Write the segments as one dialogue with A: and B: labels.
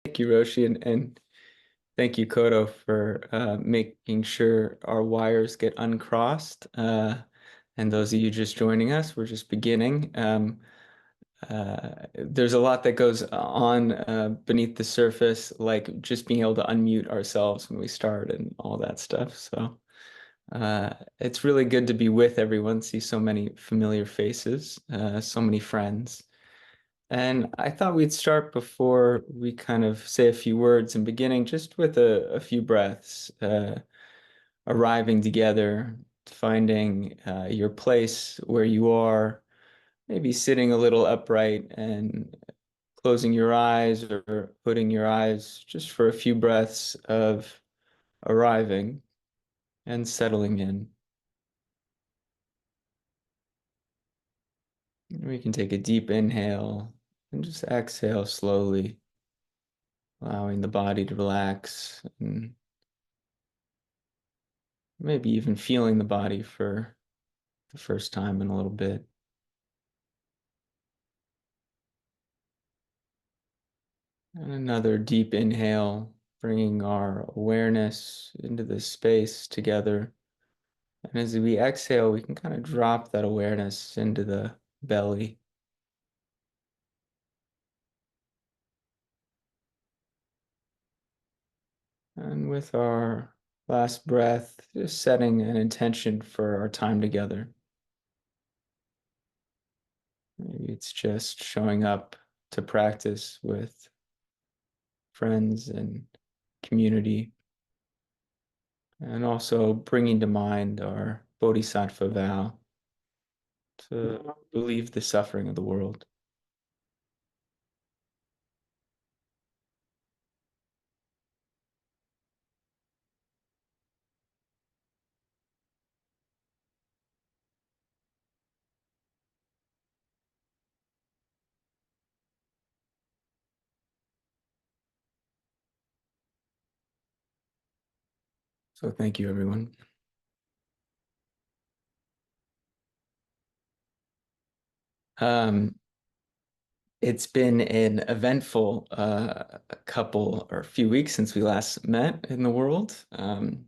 A: Thank you, Roshi, and thank you, Kodo, for making sure our wires get uncrossed. And those of you just joining us, we're just beginning. There's a lot that goes on beneath the surface, like just being able to unmute ourselves when we start and all that stuff. So it's really good to be with everyone, see so many familiar faces, so many friends. And I thought we'd start before we kind of say a few words in beginning, just with a few breaths, arriving together, finding your place where you are, maybe sitting a little upright and closing your eyes or putting your eyes just for a few breaths of arriving and settling in. We can take a deep inhale and just exhale slowly, allowing the body to relax and maybe even feeling the body for the first time in a little bit. And another deep inhale, bringing our awareness into this space together. And as we exhale, we can kind of drop that awareness into the belly. And with our last breath, just setting an intention for our time together. Maybe it's just showing up to practice with friends and community, and also bringing to mind our bodhisattva vow to relieve the suffering of the world. So thank you, everyone. Um, it's been an eventful couple or few weeks since we last met in the world, and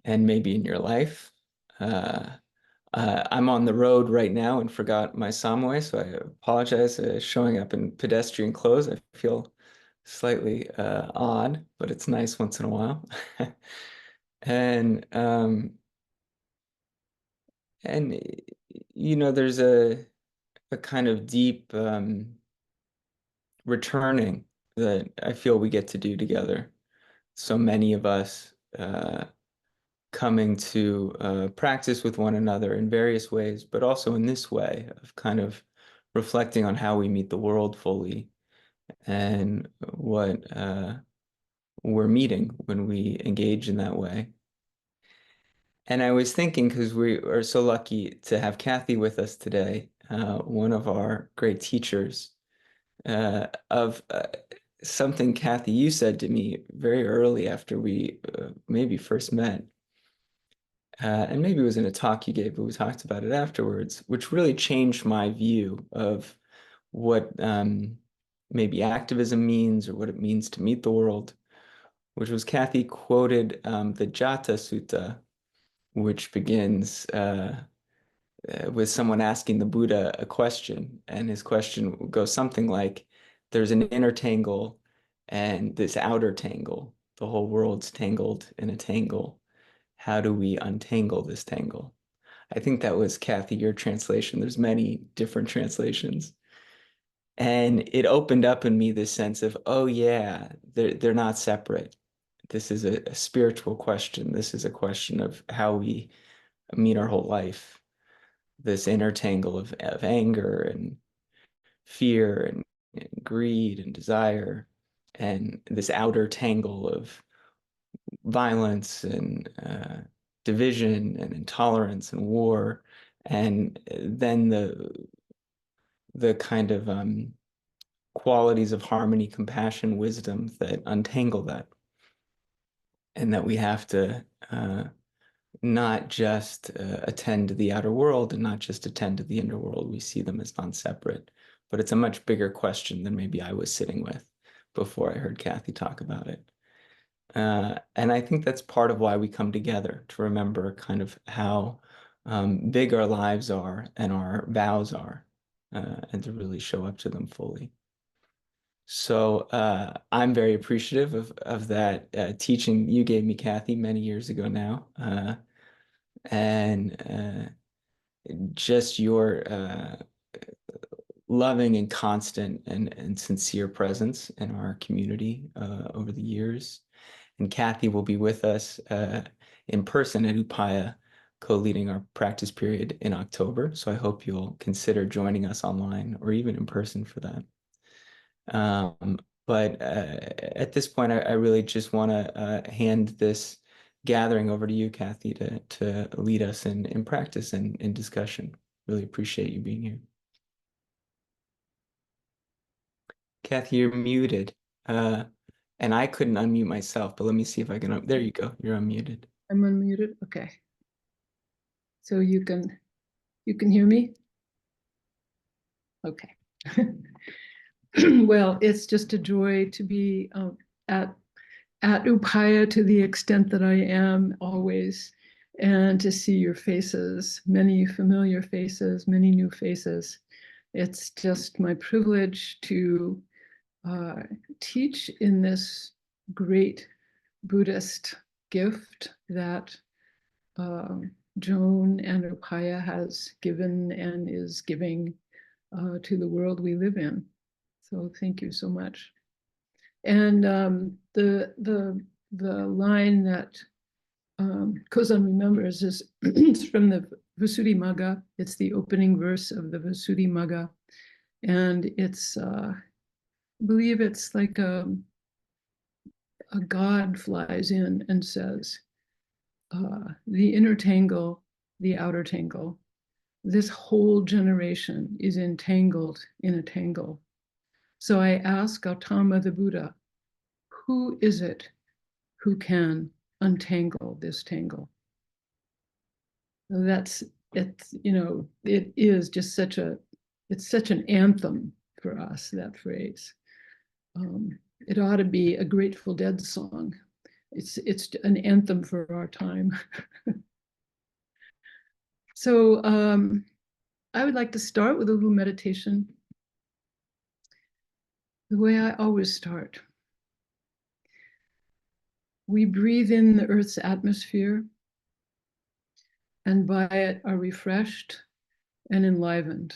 A: maybe in your life. Uh, I'm on the road right now and forgot my Samui, so I apologize. Showing up in pedestrian clothes, I feel slightly odd, but it's nice once in a while. And and there's a kind of deep returning that I feel we get to do together. So many of us coming to practice with one another in various ways, but also in this way of kind of reflecting on how we meet the world fully and what we're meeting when we engage in that way. And I was thinking, because we are so lucky to have Kathie with us today, one of our great teachers, of something, Kathie, you said to me very early after we maybe first met. And maybe it was in a talk you gave, but we talked about it afterwards, which really changed my view of what maybe activism means or what it means to meet the world, which was Kathie quoted the Jata Sutta, which begins with someone asking the Buddha a question. And his question goes something like, there's an inner tangle and this outer tangle. The whole world's tangled in a tangle. How do we untangle this tangle? I think that was, Kathie, your translation. There's many different translations. And it opened up in me this sense of, oh yeah, they're not separate. This is a spiritual question. This is a question of how we meet our whole life. This inner tangle of anger and fear and greed and desire, and this outer tangle of violence and division and intolerance and war, and then the kind of qualities of harmony, compassion, wisdom that untangle that, and that we have to not just attend to the outer world and not just attend to the inner world. We see them as non-separate, but it's a much bigger question than maybe I was sitting with. before I heard Kathie talk about it. And I think that's part of why we come together, to remember kind of how big our lives are and our vows are, and to really show up to them fully. So I'm very appreciative of that teaching you gave me, Kathie, many years ago now. And just your loving and constant and sincere presence in our community over the years. And Kathie will be with us in person at Upaya, co-leading our practice period in October. So I hope you'll consider joining us online or even in person for that. But at this point, I really just want to hand this gathering over to you, Kathie, to lead us in practice and in discussion. Really appreciate you being here. Kathie, you're muted. And I couldn't unmute myself, but let me see if I can. There you go. You're unmuted.
B: I'm unmuted. Okay. So you can hear me? Okay. Well, it's just a joy to be at Upaya to the extent that I am always, and to see your faces, many familiar faces, many new faces. It's just my privilege to teach in this great Buddhist gift that Joan and Upaya has given and is giving to the world we live in. So thank you so much. And the line that Kozan remembers is it's from the Visuddhimagga. It's the opening verse of the Visuddhimagga, and it's I believe it's like a god flies in and says, the inner tangle, the outer tangle. This whole generation is entangled in a tangle. So I ask Gautama the Buddha, who is it who can untangle this tangle? That's it's it is just it's such an anthem for us, that phrase. It ought to be a Grateful Dead song. It's an anthem for our time. So I would like to start with a little meditation the way I always start. We breathe in the Earth's atmosphere, and by it are refreshed and enlivened.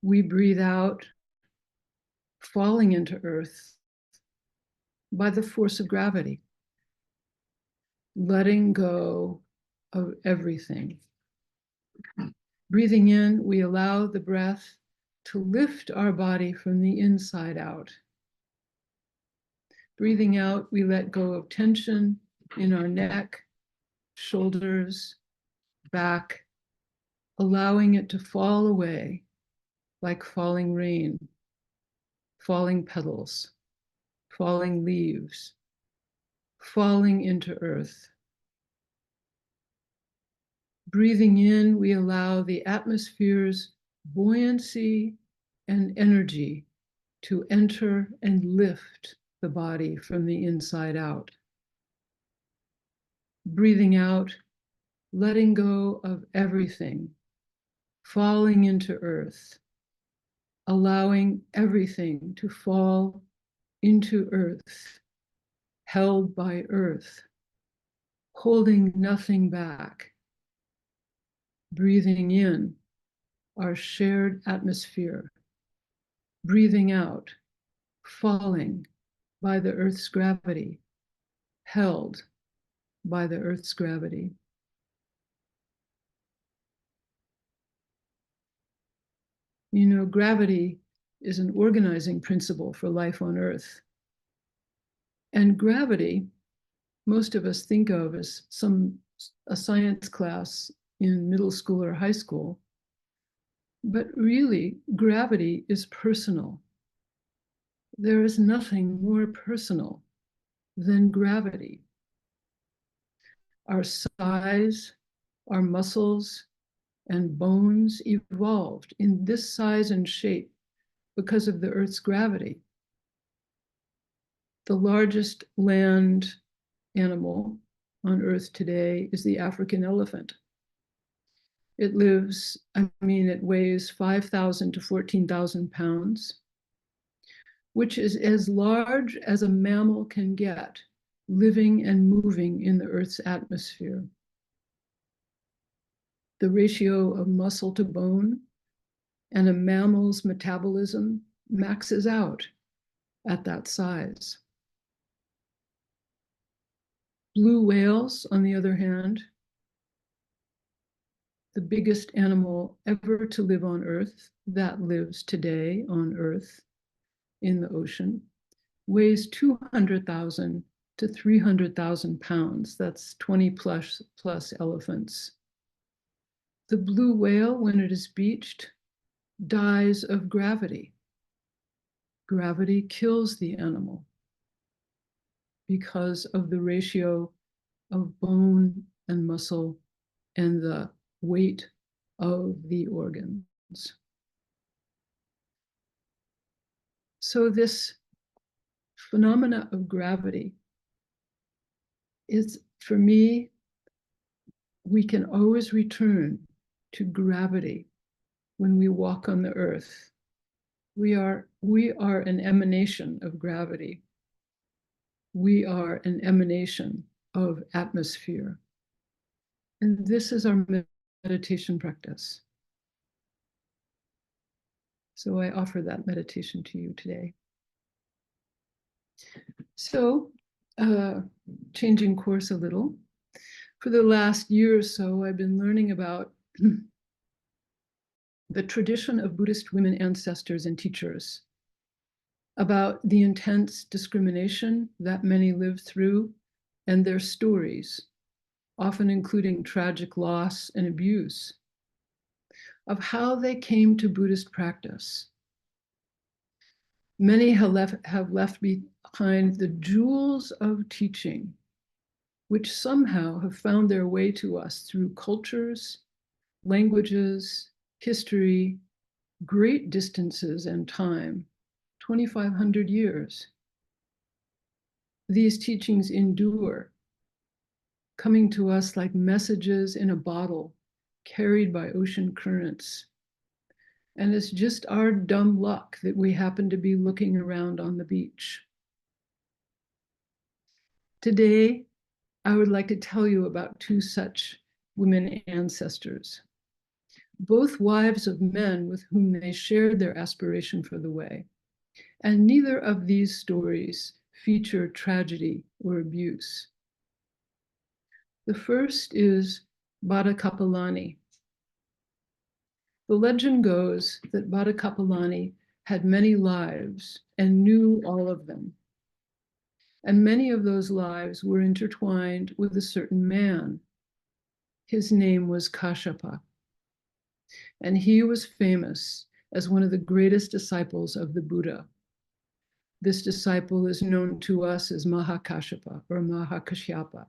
B: We breathe out, falling into Earth by the force of gravity, letting go of everything. Breathing in, we allow the breath to lift our body from the inside out. Breathing out, we let go of tension in our neck, shoulders, back, allowing it to fall away like falling rain, falling petals, falling leaves, falling into earth. Breathing in, we allow the atmosphere's buoyancy and energy to enter and lift the body from the inside out. Breathing out, letting go of everything, falling into earth, allowing everything to fall into earth, held by earth, holding nothing back. Breathing in, our shared atmosphere. Breathing out, falling by the earth's gravity, held by the earth's gravity. You know, gravity is an organizing principle for life on earth. And gravity, most of us think of as a science class in middle school or high school. But really, gravity is personal. There is nothing more personal than gravity. Our size, our muscles, and bones evolved in this size and shape because of the Earth's gravity. The largest land animal on Earth today is the African elephant. It weighs 5,000 to 14,000 pounds, which is as large as a mammal can get, living and moving in the Earth's atmosphere. The ratio of muscle to bone and a mammal's metabolism maxes out at that size. Blue whales, on the other hand, the biggest animal ever to live on Earth, that lives today on Earth in the ocean, weighs 200,000 to 300,000 pounds. That's 20 plus elephants. The blue whale, when it is beached, dies of gravity. Gravity kills the animal because of the ratio of bone and muscle and the weight of the organs. So this phenomena of gravity is, for me, we can always return to gravity when we walk on the earth. We are an emanation of gravity. We are an emanation of atmosphere. And this is our meditation practice. So I offer that meditation to you today. So, changing course a little. For the last year or so, I've been learning about the tradition of Buddhist women ancestors and teachers, about the intense discrimination that many lived through and their stories, often including tragic loss and abuse, of how they came to Buddhist practice. Many have left behind the jewels of teaching, which somehow have found their way to us through cultures, languages, history, great distances and time, 2,500 years. These teachings endure, coming to us like messages in a bottle, carried by ocean currents. And it's just our dumb luck that we happen to be looking around on the beach. Today, I would like to tell you about two such women ancestors, both wives of men with whom they shared their aspiration for the way. And neither of these stories feature tragedy or abuse. The first is Bada Kapilani. The legend goes that Bada Kapilani had many lives and knew all of them. And many of those lives were intertwined with a certain man. His name was Kashyapa. And he was famous as one of the greatest disciples of the Buddha. This disciple is known to us as Mahakashyapa or Mahakashyapa,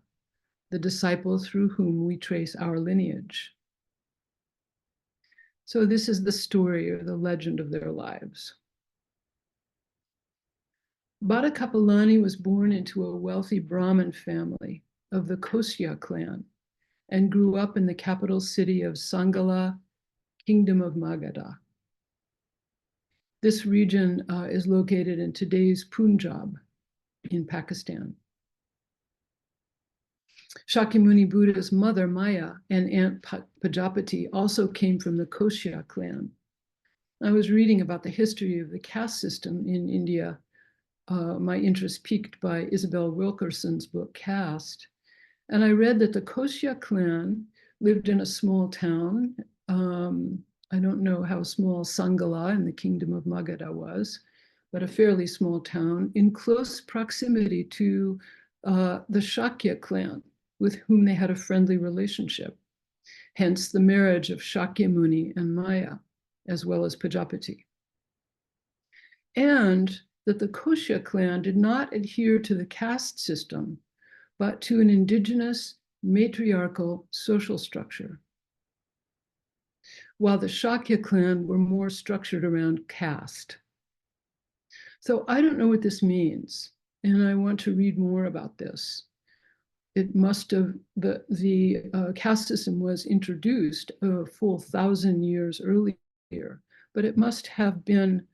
B: the disciple through whom we trace our lineage. So this is the story or the legend of their lives. Bada Kapilani was born into a wealthy Brahmin family of the Kosya clan and grew up in the capital city of Sangala, Kingdom of Magadha. This region is located in today's Punjab in Pakistan. Shakyamuni Buddha's mother, Maya, and Aunt Pajapati also came from the Kosya clan. I was reading about the history of the caste system in India. My interest piqued by Isabel Wilkerson's book, Caste. And I read that the Kosya clan lived in a small town. I don't know how small Sangala in the Kingdom of Magadha was, but a fairly small town in close proximity to the Shakya clan, with whom they had a friendly relationship, hence the marriage of Shakyamuni and Maya, as well as Pajapati. And that the Kosya clan did not adhere to the caste system, but to an indigenous matriarchal social structure, while the Shakya clan were more structured around caste. So I don't know what this means, and I want to read more about this. It must have, the caste system was introduced a full 1,000 years earlier, but it must have been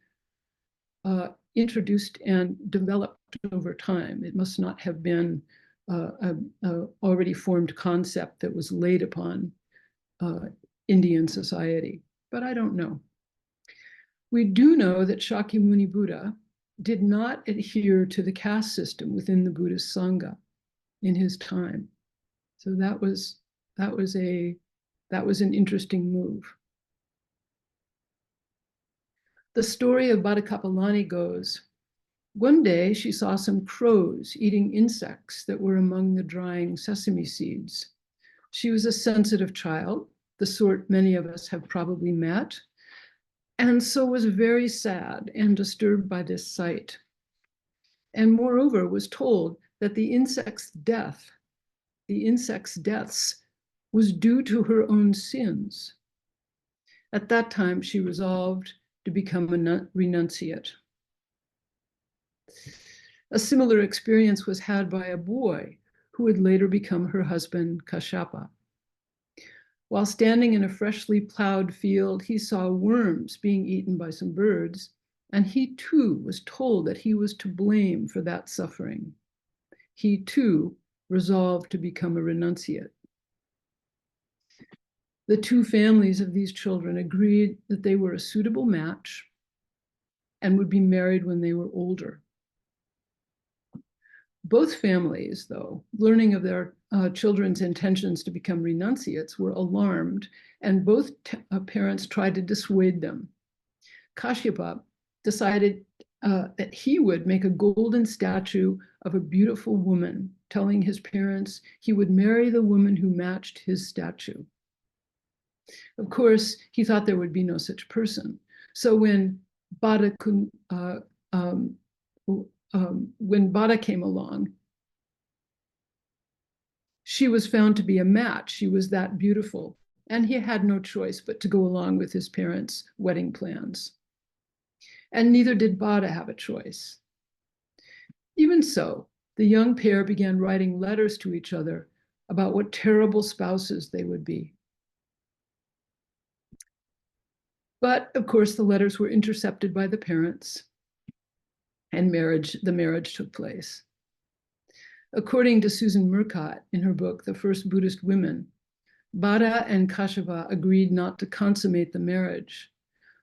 B: introduced and developed over time. It must not have been a already formed concept that was laid upon Indian society, but I don't know. We do know that Shakyamuni Buddha did not adhere to the caste system within the Buddhist Sangha in his time. So that was an interesting move. The story of Bhatta Kapilani goes, one day she saw some crows eating insects that were among the drying sesame seeds. She was a sensitive child, the sort many of us have probably met, and so was very sad and disturbed by this sight. And moreover, was told that the insect's deaths was due to her own sins. At that time, she resolved to become a renunciate. A similar experience was had by a boy who would later become her husband, Kashyapa. While standing in a freshly plowed field, he saw worms being eaten by some birds, and he too was told that he was to blame for that suffering. He too resolved to become a renunciate. The two families of these children agreed that they were a suitable match and would be married when they were older. Both families, though, learning of their children's intentions to become renunciates, were alarmed, and both parents tried to dissuade them. Kashyapa decided that he would make a golden statue of a beautiful woman, telling his parents he would marry the woman who matched his statue. Of course, he thought there would be no such person. So when Bhatta came along, she was found to be a match. She was that beautiful. And he had no choice but to go along with his parents' wedding plans. And neither did Bhatta have a choice. Even so, the young pair began writing letters to each other about what terrible spouses they would be. But of course, the letters were intercepted by the parents, and the marriage took place. According to Susan Murcott in her book, The First Buddhist Women, Bhatta and Kashyapa agreed not to consummate the marriage,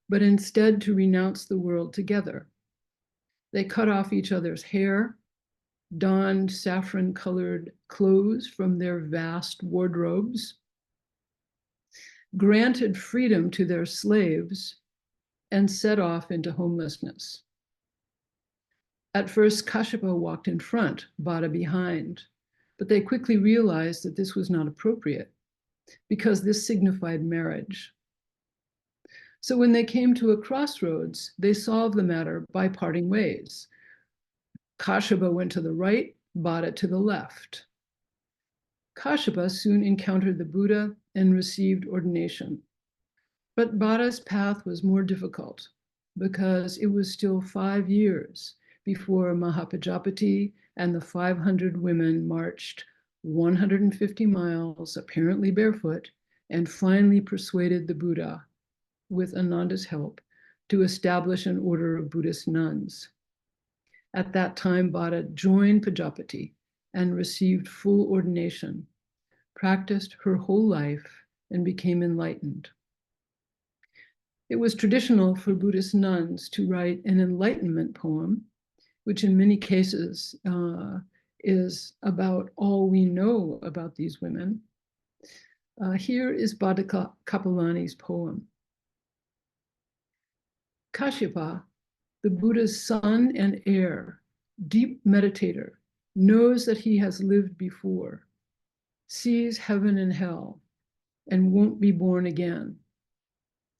B: but instead to renounce the world together. They cut off each other's hair, donned saffron-colored clothes from their vast wardrobes, granted freedom to their slaves, and set off into homelessness. At first, Kashyapa walked in front, Bhatta behind, but they quickly realized that this was not appropriate because this signified marriage. So when they came to a crossroads, they solved the matter by parting ways. Kashyapa went to the right, Bhatta to the left. Kashyapa soon encountered the Buddha and received ordination. But Bhatta's path was more difficult because it was still 5 years before Mahapajapati and the 500 women marched 150 miles, apparently barefoot, and finally persuaded the Buddha, with Ananda's help, to establish an order of Buddhist nuns. At that time, Bhatta joined Pajapati and received full ordination, practiced her whole life, and became enlightened. It was traditional for Buddhist nuns to write an enlightenment poem, which in many cases is about all we know about these women. Here is Bhatta Kapilani's poem. Kashyapa, the Buddha's son and heir, deep meditator, knows that he has lived before, sees heaven and hell, and won't be born again.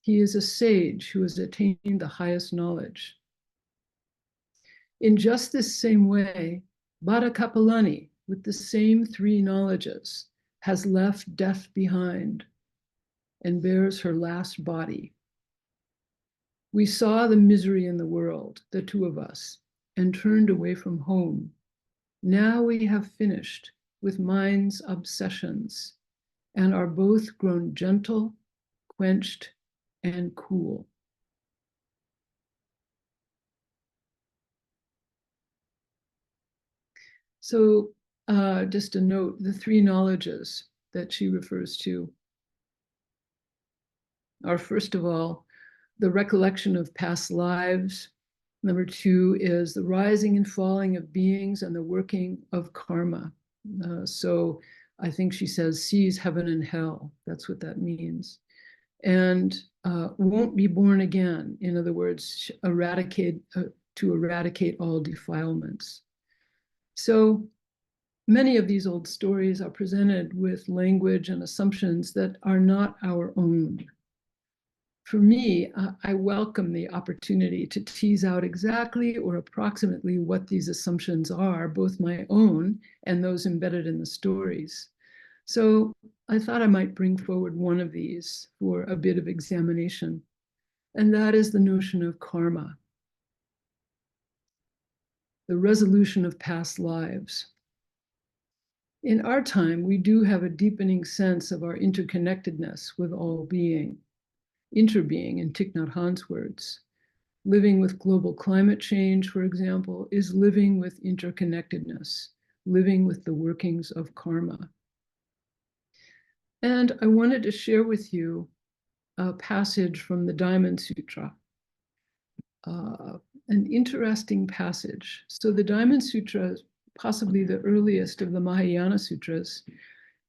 B: He is a sage who has attained the highest knowledge. In just this same way, Bhatta Kapilani, with the same 3 knowledges, has left death behind and bears her last body. We saw the misery in the world, the two of us, and turned away from home. Now we have finished with mind's obsessions and are both grown gentle, quenched, and cool. So just a note, the three knowledges that she refers to are, first of all, the recollection of past lives. Number two is the rising and falling of beings and the working of karma. So I think she says sees heaven and hell. That's what that means. And won't be born again. In other words, to eradicate all defilements. So many of these old stories are presented with language and assumptions that are not our own. For me, I welcome the opportunity to tease out exactly or approximately what these assumptions are, both my own and those embedded in the stories. So I thought I might bring forward one of these for a bit of examination, and that is the notion of karma, the resolution of past lives. In our time, we do have a deepening sense of our interconnectedness with all being, interbeing in Thich Nhat Hanh's words. Living with global climate change, for example, is living with interconnectedness, living with the workings of karma. And I wanted to share with you a passage from the Diamond Sutra, an interesting passage. So the Diamond Sutra is possibly the earliest of the Mahayana sutras,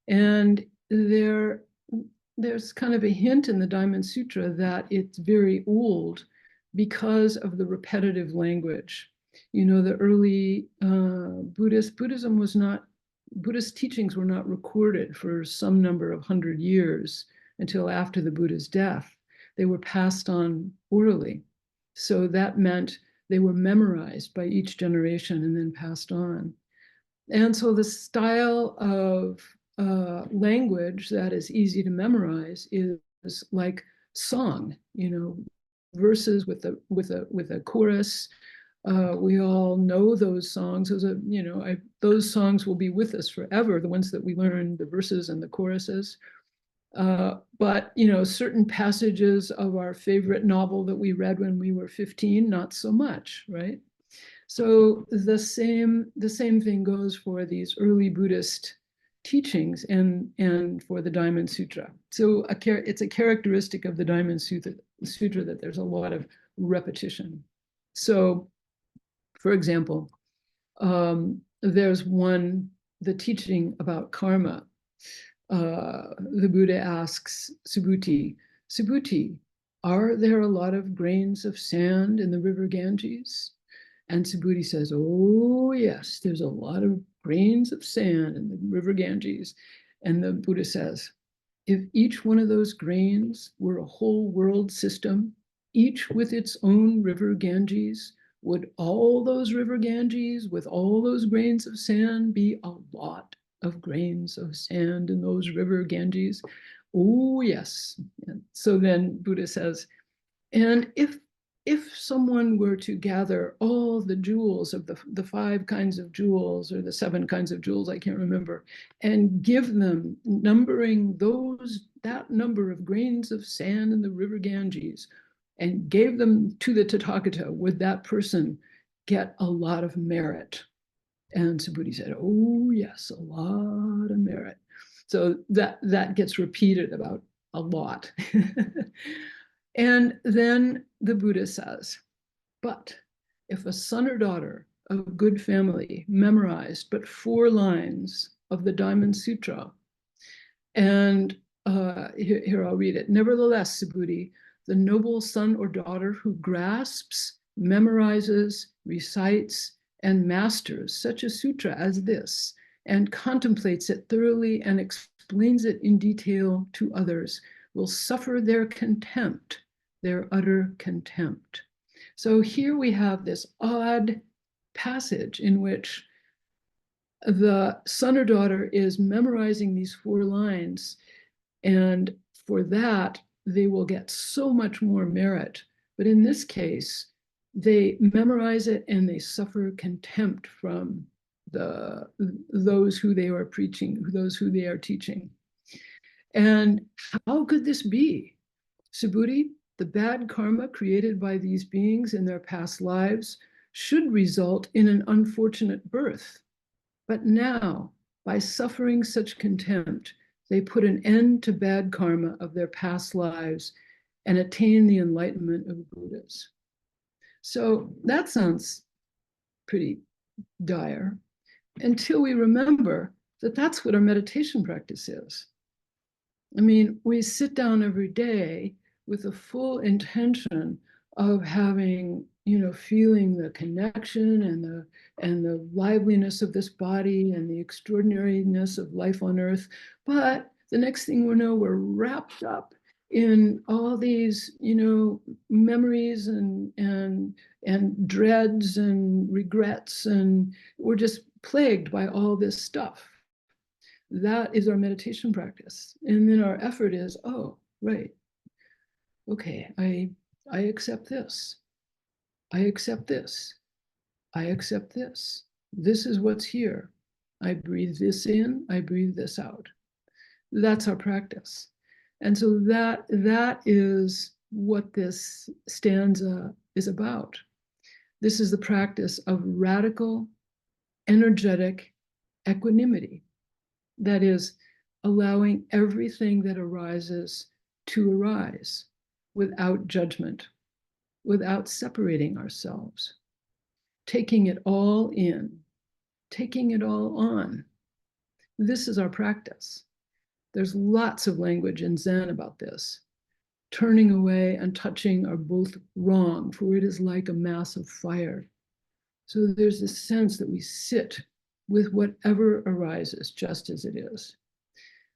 B: and there's kind of a hint in the Diamond Sutra that it's very old because of the repetitive language. You know, the early Buddhist teachings were not recorded for some number of 100 years until after the Buddha's death. They were passed on orally. So that meant they were memorized by each generation and then passed on. And so the style of language that is easy to memorize is like song, you know, verses with a chorus. We all know those songs. Those songs will be with us forever. The ones that we learn, the verses and the choruses. But certain passages of our favorite novel that we read when we were 15, not so much, right? So the same thing goes for these early Buddhist teachings and for the Diamond Sutra. So it's a characteristic of the Diamond Sutra that there's a lot of repetition. So, for example, there's the teaching about karma. The Buddha asks Subhuti, are there a lot of grains of sand in the river Ganges? And Subhuti says, oh, yes, there's a lot of grains of sand in the river Ganges. And the Buddha says, if each one of those grains were a whole world system, each with its own river Ganges, would all those river Ganges with all those grains of sand be a lot of grains of sand in those river Ganges? Oh, yes. And so then Buddha says, and if someone were to gather all the jewels of the 5 kinds of jewels or the 7 kinds of jewels, I can't remember, and give them, numbering that number of grains of sand in the river Ganges, and gave them to the Tathagata, would that person get a lot of merit? And Subhuti said, oh, yes, a lot of merit. So that gets repeated about a lot. And then the Buddha says, but if a son or daughter of good family memorized but 4 lines of the Diamond Sutra, and here I'll read it. Nevertheless, Subhuti, the noble son or daughter who grasps, memorizes, recites, and masters such a sutra as this, and contemplates it thoroughly and explains it in detail to others, will suffer their contempt, their utter contempt. So here we have this odd passage in which the son or daughter is memorizing these 4 lines, and for that, they will get so much more merit. But in this case, they memorize it and they suffer contempt from those who they are preaching, those who they are teaching. And how could this be? Subhuti, the bad karma created by these beings in their past lives should result in an unfortunate birth. But now, by suffering such contempt, they put an end to bad karma of their past lives and attain the enlightenment of Buddhas. So that sounds pretty dire until we remember that that's what our meditation practice is. I mean, we sit down every day with the full intention of having, feeling the connection and the liveliness of this body and the extraordinariness of life on earth. But the next thing we know, we're wrapped up in all these, memories and dreads and regrets, and we're just plagued by all this stuff. That is our meditation practice. And then our effort is, oh, right. Okay, I accept this. I accept this. I accept this. This is what's here. I breathe this in, I breathe this out. That's our practice. And so that is what this stanza is about. This is the practice of radical, energetic equanimity. That is, allowing everything that arises to arise without judgment, without separating ourselves, taking it all in, taking it all on. This is our practice. There's lots of language in Zen about this. Turning away and touching are both wrong, for it is like a mass of fire. So there's this sense that we sit with whatever arises just as it is.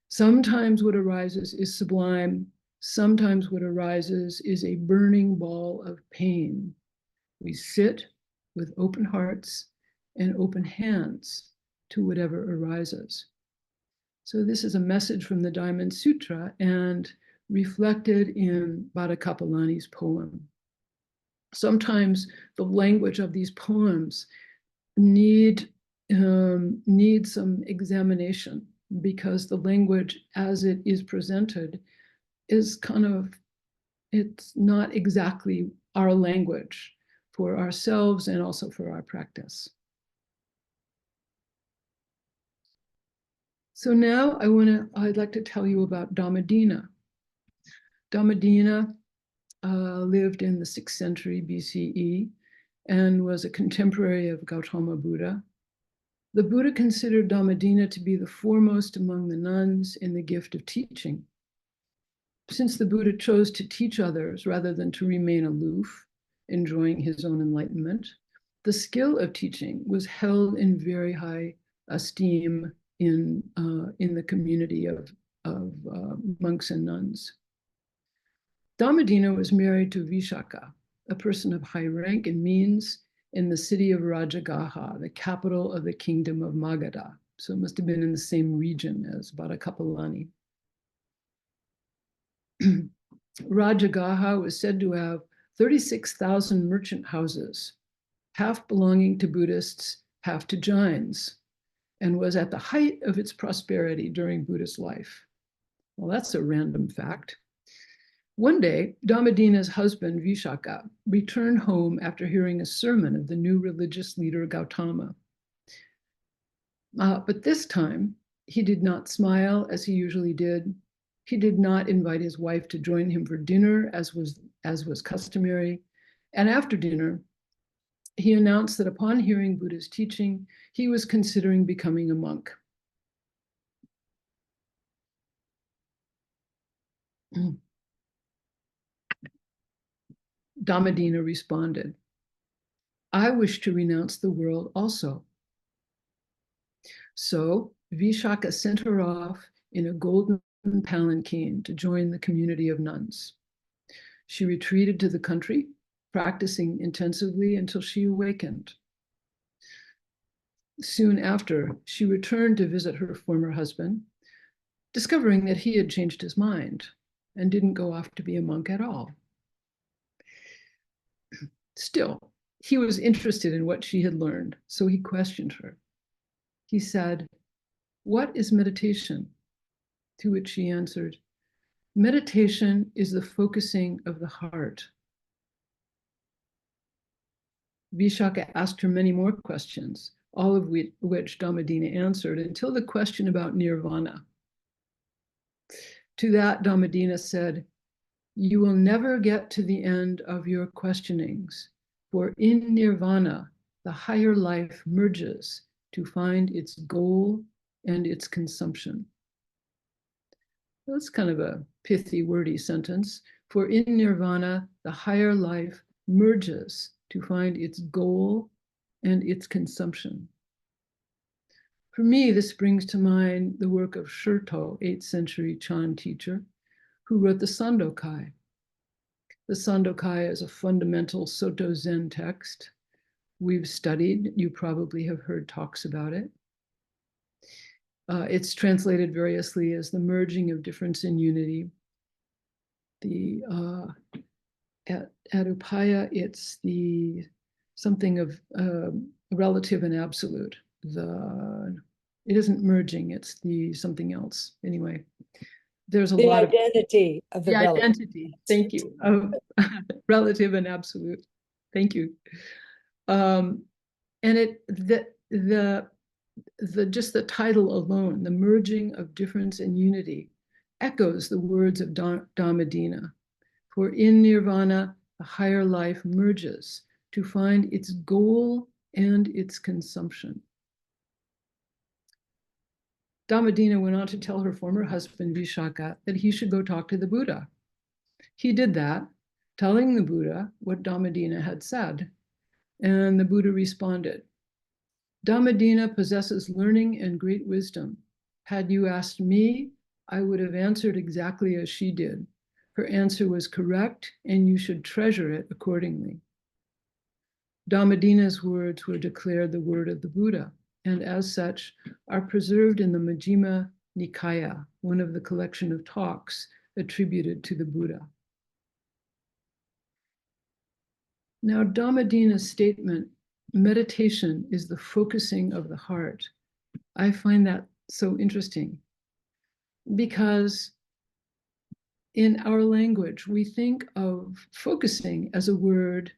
B: Sometimes what arises is sublime. Sometimes what arises is a burning ball of pain. We sit with open hearts and open hands to whatever arises. So this is a message from the Diamond Sutra and reflected in Bhattacapalani's poem. Sometimes the language of these poems need some examination, because the language as it is presented is it's not exactly our language for ourselves and also for our practice. So now I'd like to tell you about Dhammadina. Dhammadina lived in the 6th century BCE and was a contemporary of Gautama Buddha. The Buddha considered Dhammadina to be the foremost among the nuns in the gift of teaching. Since the Buddha chose to teach others rather than to remain aloof, enjoying his own enlightenment, the skill of teaching was held in very high esteem in the community of monks and nuns. Dhammadina was married to Vishaka, a person of high rank and means, in the city of Rajagaha, the capital of the kingdom of Magadha. So it must have been in the same region as Bhattacapalani. Rajagaha was said to have 36,000 merchant houses, half belonging to Buddhists, half to Jains, and was at the height of its prosperity during Buddha's life. Well, that's a random fact. One day, Dhammadina's husband, Vishaka, returned home after hearing a sermon of the new religious leader, Gautama. But this time, he did not smile as he usually did. He did not invite his wife to join him for dinner, as was customary. And after dinner, he announced that upon hearing Buddha's teaching, he was considering becoming a monk. Dhammadina responded, "I wish to renounce the world also." So Vishaka sent her off in a golden palanquin to join the community of nuns. She retreated to the country, practicing intensively until she awakened. Soon after, she returned to visit her former husband, discovering that he had changed his mind and didn't go off to be a monk at all. Still, he was interested in what she had learned, so he questioned her. He said, "What is meditation?" To which she answered, "Meditation is the focusing of the heart." Vishaka asked her many more questions, all of which Dhammadina answered, until the question about nirvana. To that, Dhammadina said, "You will never get to the end of your questionings, for in nirvana, the higher life merges to find its goal and its consumption." That's kind of a pithy, wordy sentence. For in nirvana, the higher life merges to find its goal and its consumption. For me, this brings to mind the work of Shurto, 8th century Chan teacher, who wrote the Sandokai. The Sandokai is a fundamental Soto Zen text we've studied. You probably have heard talks about it. It's translated variously as the merging of difference in unity. At Upaya, it's the something of relative and absolute. It isn't merging, it's the something else. Anyway, there's a
C: The
B: lot
C: identity of the relative.
B: identity. Thank you. Of relative and absolute. Thank you. And just the title alone, the merging of difference and unity, echoes the words of Dhammadina. For in nirvana, the higher life merges to find its goal and its consumption. Dhammadina went on to tell her former husband, Vishaka, that he should go talk to the Buddha. He did that, telling the Buddha what Dhammadina had said. And the Buddha responded, "Dhammadina possesses learning and great wisdom. Had you asked me, I would have answered exactly as she did. Her answer was correct, and you should treasure it accordingly." Dhammadina's words were declared the word of the Buddha, and as such are preserved in the Majjhima Nikaya, one of the collection of talks attributed to the Buddha. Now, Dhammadina's statement, meditation is the focusing of the heart, I find that so interesting because in our language, we think of focusing as a word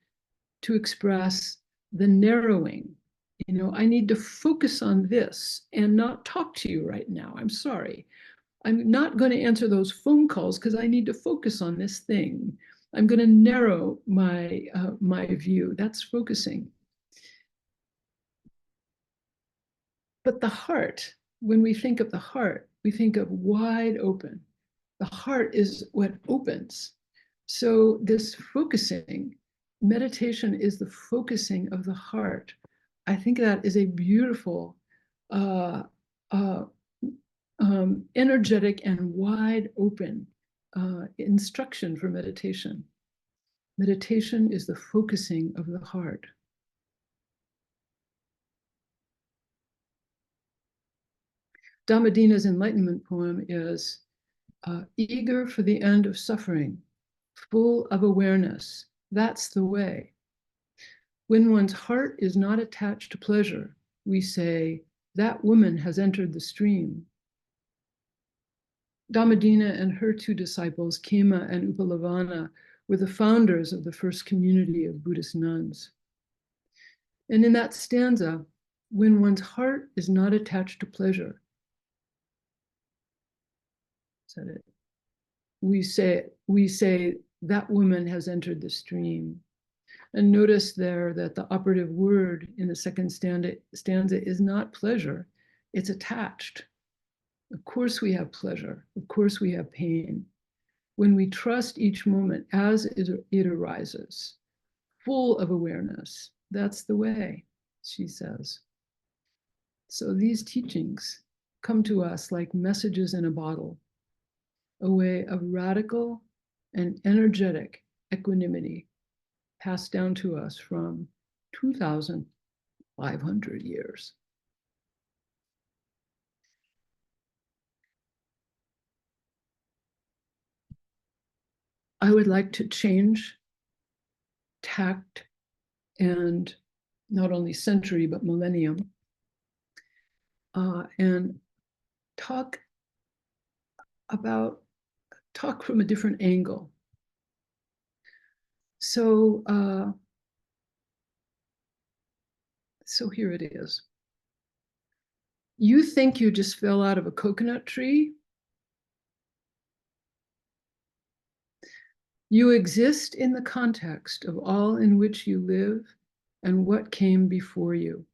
B: to express the narrowing. You know, I need to focus on this and not talk to you right now. I'm sorry. I'm not going to answer those phone calls because I need to focus on this thing. I'm going to narrow my view. That's focusing. But the heart, when we think of the heart, we think of wide open. The heart is what opens. So this focusing, meditation is the focusing of the heart. I think that is a beautiful, energetic and wide open instruction for meditation. Meditation is the focusing of the heart. Dhammadina's enlightenment poem is eager for the end of suffering, full of awareness. That's the way. When one's heart is not attached to pleasure, we say, that woman has entered the stream. Dhammadina and her two disciples, Khema and Upalavana, were the founders of the first community of Buddhist nuns. And in that stanza, when one's heart is not attached to pleasure, said it, we say that woman has entered the stream. And notice there that the operative word in the second stanza is not pleasure, it's attached. Of course we have pleasure, of course we have pain. When we trust each moment as it arises, full of awareness, that's the way, she says. So these teachings come to us like messages in a bottle, a way of radical and energetic equanimity passed down to us from 2,500 years. I would like to change tact and not only century, but millennium, and talk from a different angle. So here it is. You think you just fell out of a coconut tree? You exist in the context of all in which you live and what came before you.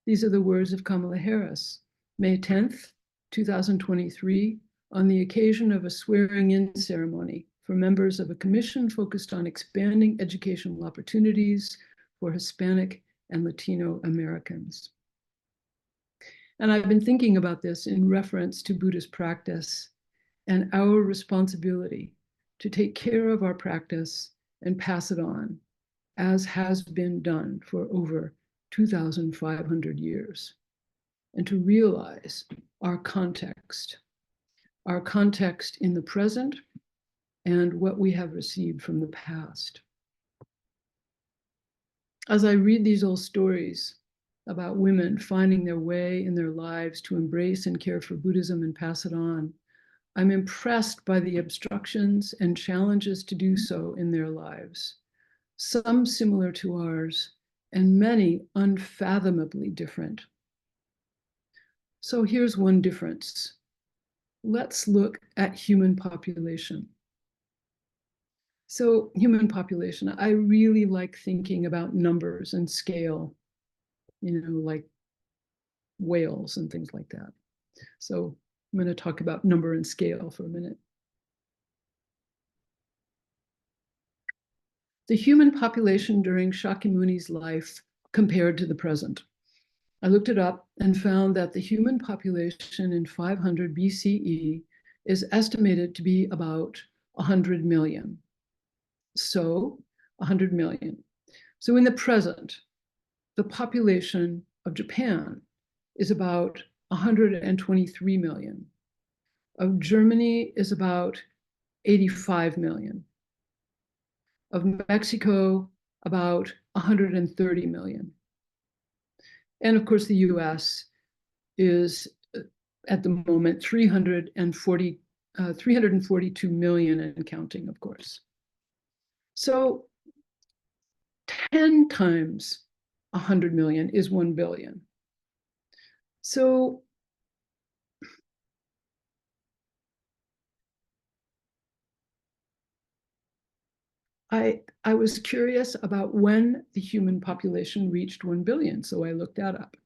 B: These are the words of Kamala Harris, May 10th, 2023, on the occasion of a swearing-in ceremony for members of a commission focused on expanding educational opportunities for Hispanic and Latino Americans. And I've been thinking about this in reference to Buddhist practice and our responsibility to take care of our practice and pass it on, as has been done for over 2,500 years, and to realize our context in the present and what we have received from the past. As I read these old stories about women finding their way in their lives to embrace and care for Buddhism and pass it on, I'm impressed by the obstructions and challenges to do so in their lives, some similar to ours, and many unfathomably different. So here's one difference. Let's look at human population. So human population, I really like thinking about numbers and scale, like whales and things like that. So I'm going to talk about number and scale for a minute. The human population during Shakyamuni's life compared to the present. I looked it up and found that the human population in 500 BCE is estimated to be about 100 million. So 100 million. So in the present, the population of Japan is about 123 million. Of Germany is about 85 million. Of Mexico, about 130 million. And of course, the US is at the moment 342 million and counting, of course. So 10 times 100 million is 1 billion. So I was curious about when the human population reached 1 billion, so I looked that up.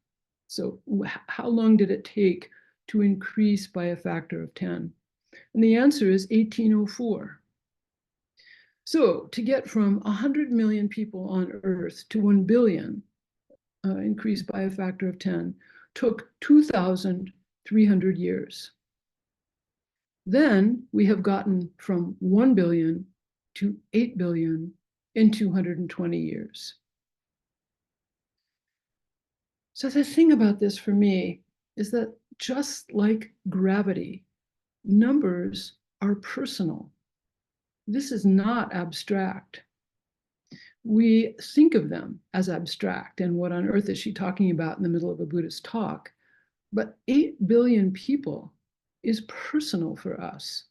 B: So how long did it take to increase by a factor of 10? And the answer is 1804. So to get from 100 million people on Earth to 1 billion, increased by a factor of 10, took 2,300 years. Then we have gotten from 1 billion to 8 billion in 220 years. So the thing about this for me is that just like gravity, numbers are personal. This is not abstract. We think of them as abstract, and what on earth is she talking about in the middle of a Buddhist talk? But 8 billion people is personal for us.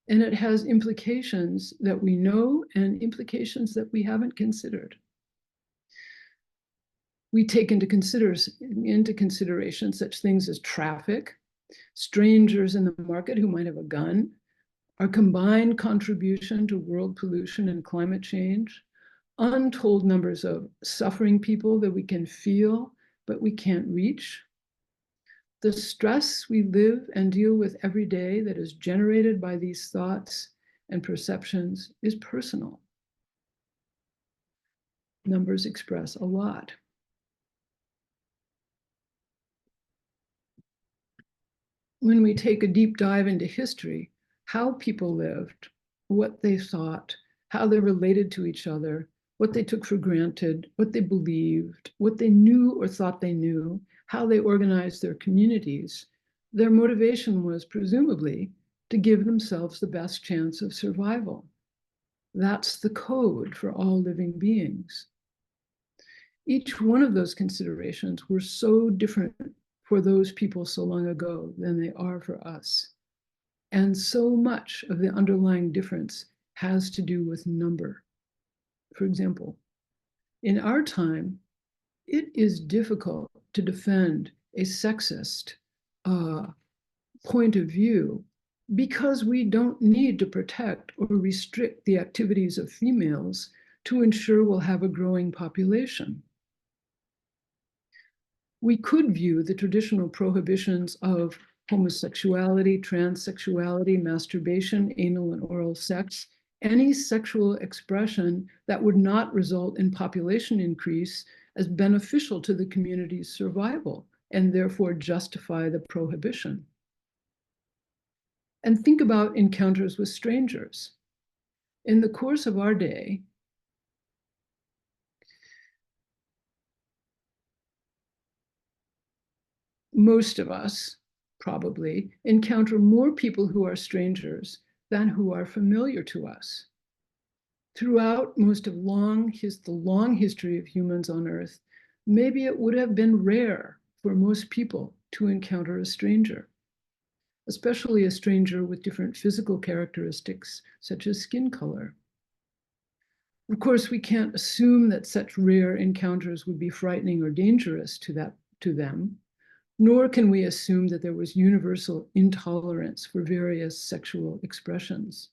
B: And it has implications that we know and implications that we haven't considered. We take into consideration such things as traffic, strangers in the market who might have a gun, our combined contribution to world pollution and climate change, untold numbers of suffering people that we can feel, but we can't reach, the stress we live and deal with every day that is generated by these thoughts and perceptions is personal. Numbers express a lot. When we take a deep dive into history, how people lived, what they thought, how they related to each other, what they took for granted, what they believed, what they knew or thought they knew, how they organized their communities, their motivation was presumably to give themselves the best chance of survival. That's the code for all living beings. Each one of those considerations were so different for those people so long ago than they are for us. And so much of the underlying difference has to do with number. For example, in our time, it is difficult to defend a sexist point of view because we don't need to protect or restrict the activities of females to ensure we'll have a growing population. We could view the traditional prohibitions of homosexuality, transsexuality, masturbation, anal and oral sex, any sexual expression that would not result in population increase as beneficial to the community's survival and therefore justify the prohibition. And think about encounters with strangers. In the course of our day, most of us probably encounter more people who are strangers than who are familiar to us. Throughout most of the long history of humans on Earth, maybe it would have been rare for most people to encounter a stranger, especially a stranger with different physical characteristics, such as skin color. Of course, we can't assume that such rare encounters would be frightening or dangerous to them, nor can we assume that there was universal intolerance for various sexual expressions.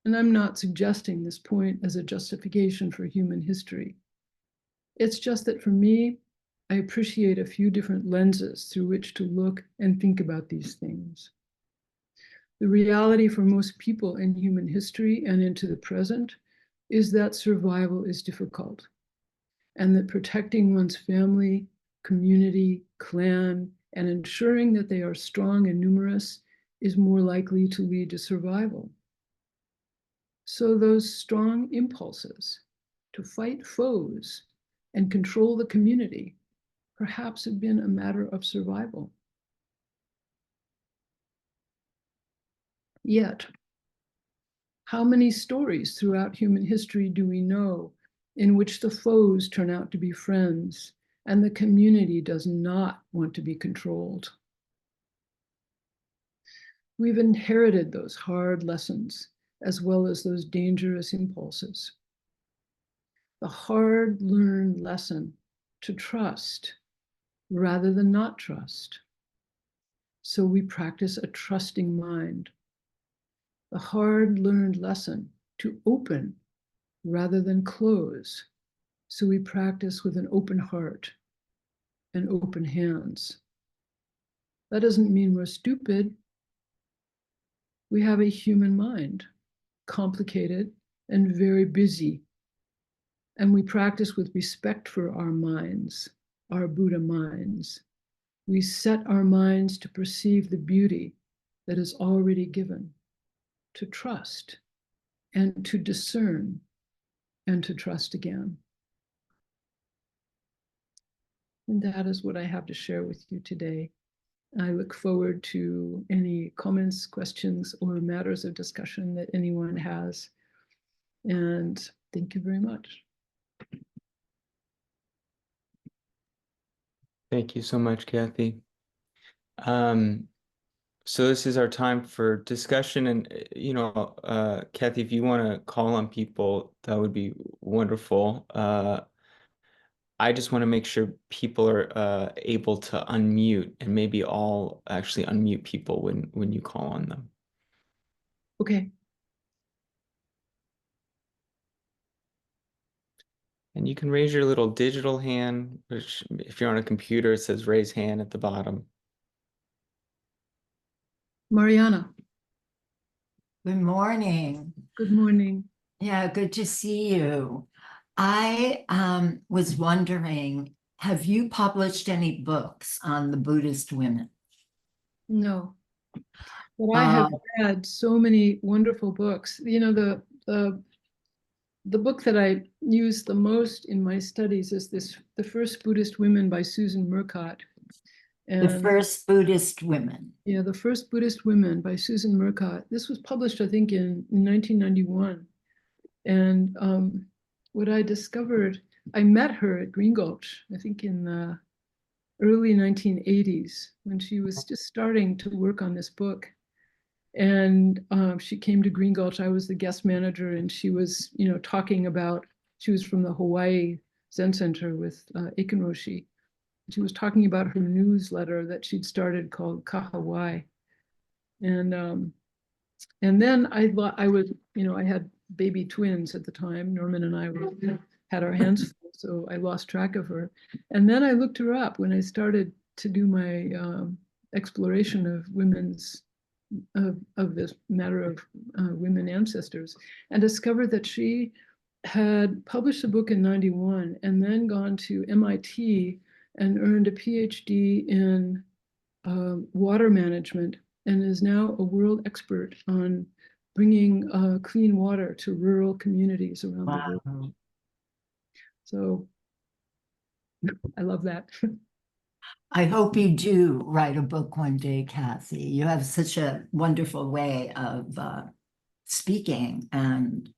B: And I'm not suggesting this point as a justification for human history. It's just that for me, I appreciate a few different lenses through which to look and think about these things. The reality for most people in human history and into the present is that survival is difficult, and that protecting one's family, community, clan, and ensuring that they are strong and numerous is more likely to lead to survival. So those strong impulses to fight foes and control the community perhaps have been a matter of survival. Yet, how many stories throughout human history do we know in which the foes turn out to be friends and the community does not want to be controlled? We've inherited those hard lessons as well as those dangerous impulses. The hard-learned lesson to trust rather than not trust. So we practice a trusting mind. The hard-learned lesson to open rather than close. So we practice with an open heart and open hands. That doesn't mean we're stupid. We have a human mind, complicated and very busy. And we practice with respect for our minds, our Buddha minds. We set our minds to perceive the beauty that is already given, to trust and to discern and to trust again. And that is what I have to share with you today. I look forward to any comments, questions, or matters of discussion that anyone has. And thank you very much.
A: Thank you so much, Kathie. So this is our time for discussion, and Kathie, if you want to call on people, that would be wonderful. I just want to make sure people are able to unmute, and maybe I'll actually unmute people when you call on them.
B: Okay.
A: And you can raise your little digital hand, which if you're on a computer, it says raise hand at the bottom.
B: Mariana.
C: Good morning.
B: Good morning.
C: Yeah, good to see you. I was wondering, have you published any books on the Buddhist women?
B: No. But I have had so many wonderful books. You know, the book that I use the most in my studies is The First Buddhist Women by Susan Murcott.
C: The
B: And
C: first Buddhist women.
B: yeah, The First Buddhist Women by Susan Murcott. This was published, I think, in 1991. And what I discovered, I met her at Green Gulch, I think in the early 1980s, when she was just starting to work on this book. And she came to Green Gulch. I was the guest manager, and she was, talking about, she was from the Hawaii Zen Center with Aiken Roshi. She was talking about her newsletter that she'd started called Kahawai. And then I was, I had baby twins at the time. Norman and I had our hands full, so I lost track of her. And then I looked her up when I started to do my exploration of women's of this matter of women ancestors, and discovered that she had published a book in 91 and then gone to MIT and earned a PhD in water management, and is now a world expert on bringing clean water to rural communities around the world. So I love that.
C: I hope you do write a book one day, Kathie. You have such a wonderful way of speaking and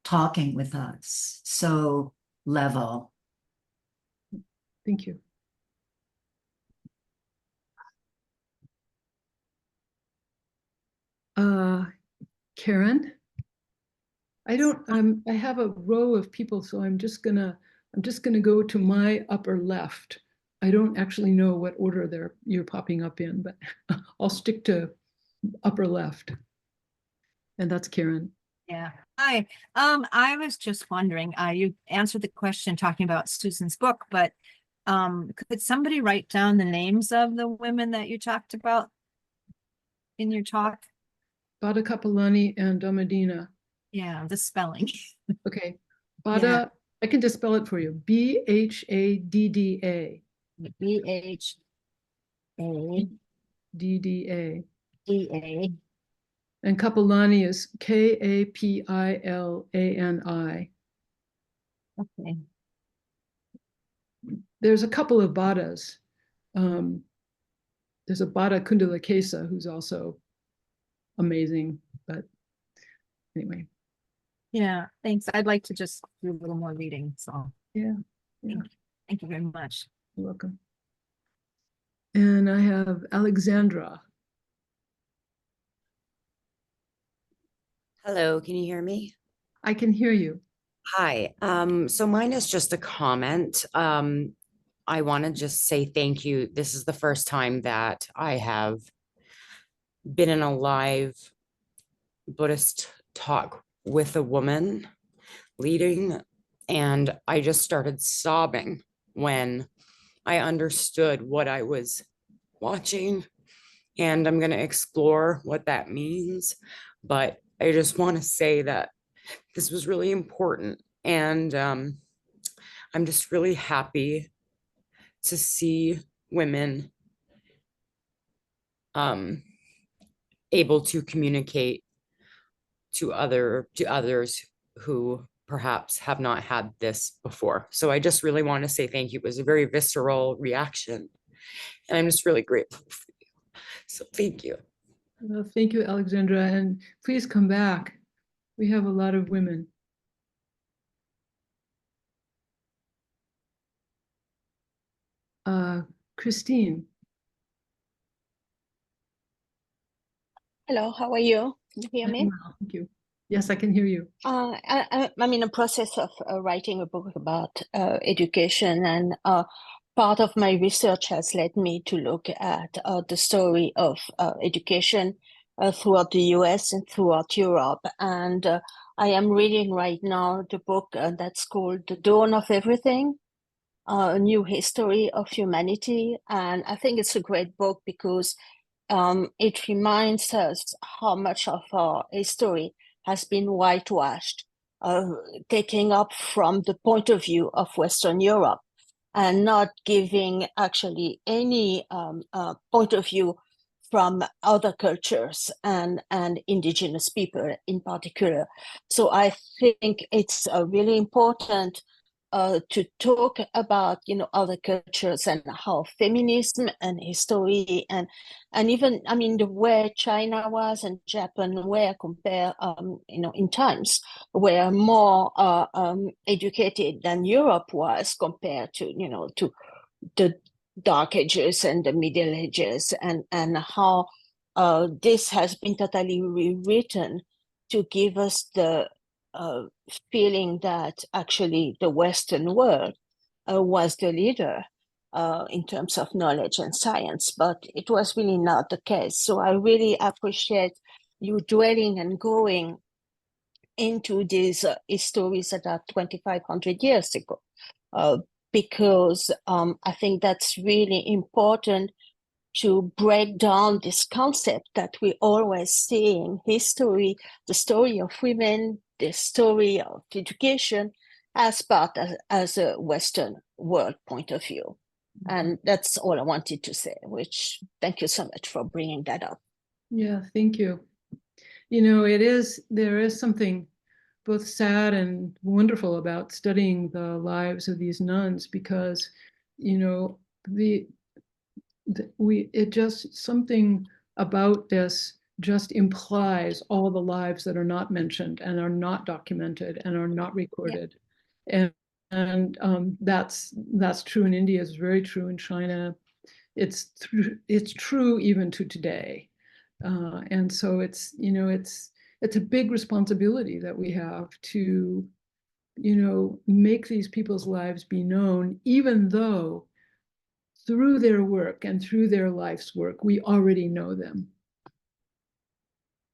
C: talking with us. So level.
B: Thank you. Karen, I have a row of people, so I'm just gonna go to my upper left. I don't actually know what order you're popping up in, but I'll stick to upper left. And that's Karen.
D: Yeah. Hi. I was just wondering, you answered the question talking about Susan's book, but could somebody write down the names of the women that you talked about in your talk?
B: Bada Kapalani and Domadina.
D: Yeah, the spelling.
B: Okay. Bada, I can just spell it for you. BHADDA.
D: BHADDA.
B: DDA. And Kapilani is KAPILANI.
D: Okay.
B: There's a couple of Badas. There's a Bada Kundalakesa who's also amazing, but anyway.
D: Yeah, thanks. I'd like to just do a little more reading. So
B: Yeah.
D: Thank you very much.
B: You're welcome. And I have Alexandra.
E: Hello, can you hear me?
B: I can hear you.
E: Hi. So mine is just a comment. I want to just say thank you. This is the first time that I have been in a live Buddhist talk with a woman leading, and I just started sobbing when I understood what I was watching, and I'm going to explore what that means. But I just want to say that this was really important, and I'm just really happy to see women able to communicate to others who perhaps have not had this before. So I just really want to say thank you. It was a very visceral reaction, and I'm just really grateful for you. So thank you.
B: Well, thank you, Alexandra, and please come back. We have a lot of women. Christine.
F: Hello, how are you? Can you hear me?
B: Well, thank you. Yes, I can hear you.
F: I'm in a process of writing a book about education, and part of my research has led me to look at the story of education throughout the US and throughout Europe. And I am reading right now the book that's called The Dawn of Everything, A New History of Humanity. And I think it's a great book because it reminds us how much of our history has been whitewashed, taking up from the point of view of Western Europe and not giving actually any point of view from other cultures and indigenous people in particular. So I think it's really important to talk about, other cultures and how feminism and history and even, I mean, the way China was and Japan were compared, in times were more educated than Europe was compared to, to the Dark Ages and the Middle Ages, and how this has been totally rewritten to give us the feeling that actually the Western world was the leader in terms of knowledge and science, but it was really not the case. So I really appreciate you dwelling and going into these stories that are 2,500 years ago, because I think that's really important to break down this concept that we always see in history, the story of women, the story of education, as part as a Western world point of view. And that's all I wanted to say, which thank you so much for bringing that up.
B: Yeah, thank you. There is something both sad and wonderful about studying the lives of these nuns, because, something about this just implies all the lives that are not mentioned and are not documented and are not recorded. Yeah. And that's true in India, it's very true in China. It's true even to today. And so it's a big responsibility that we have to, make these people's lives be known, even though through their work and through their life's work, we already know them.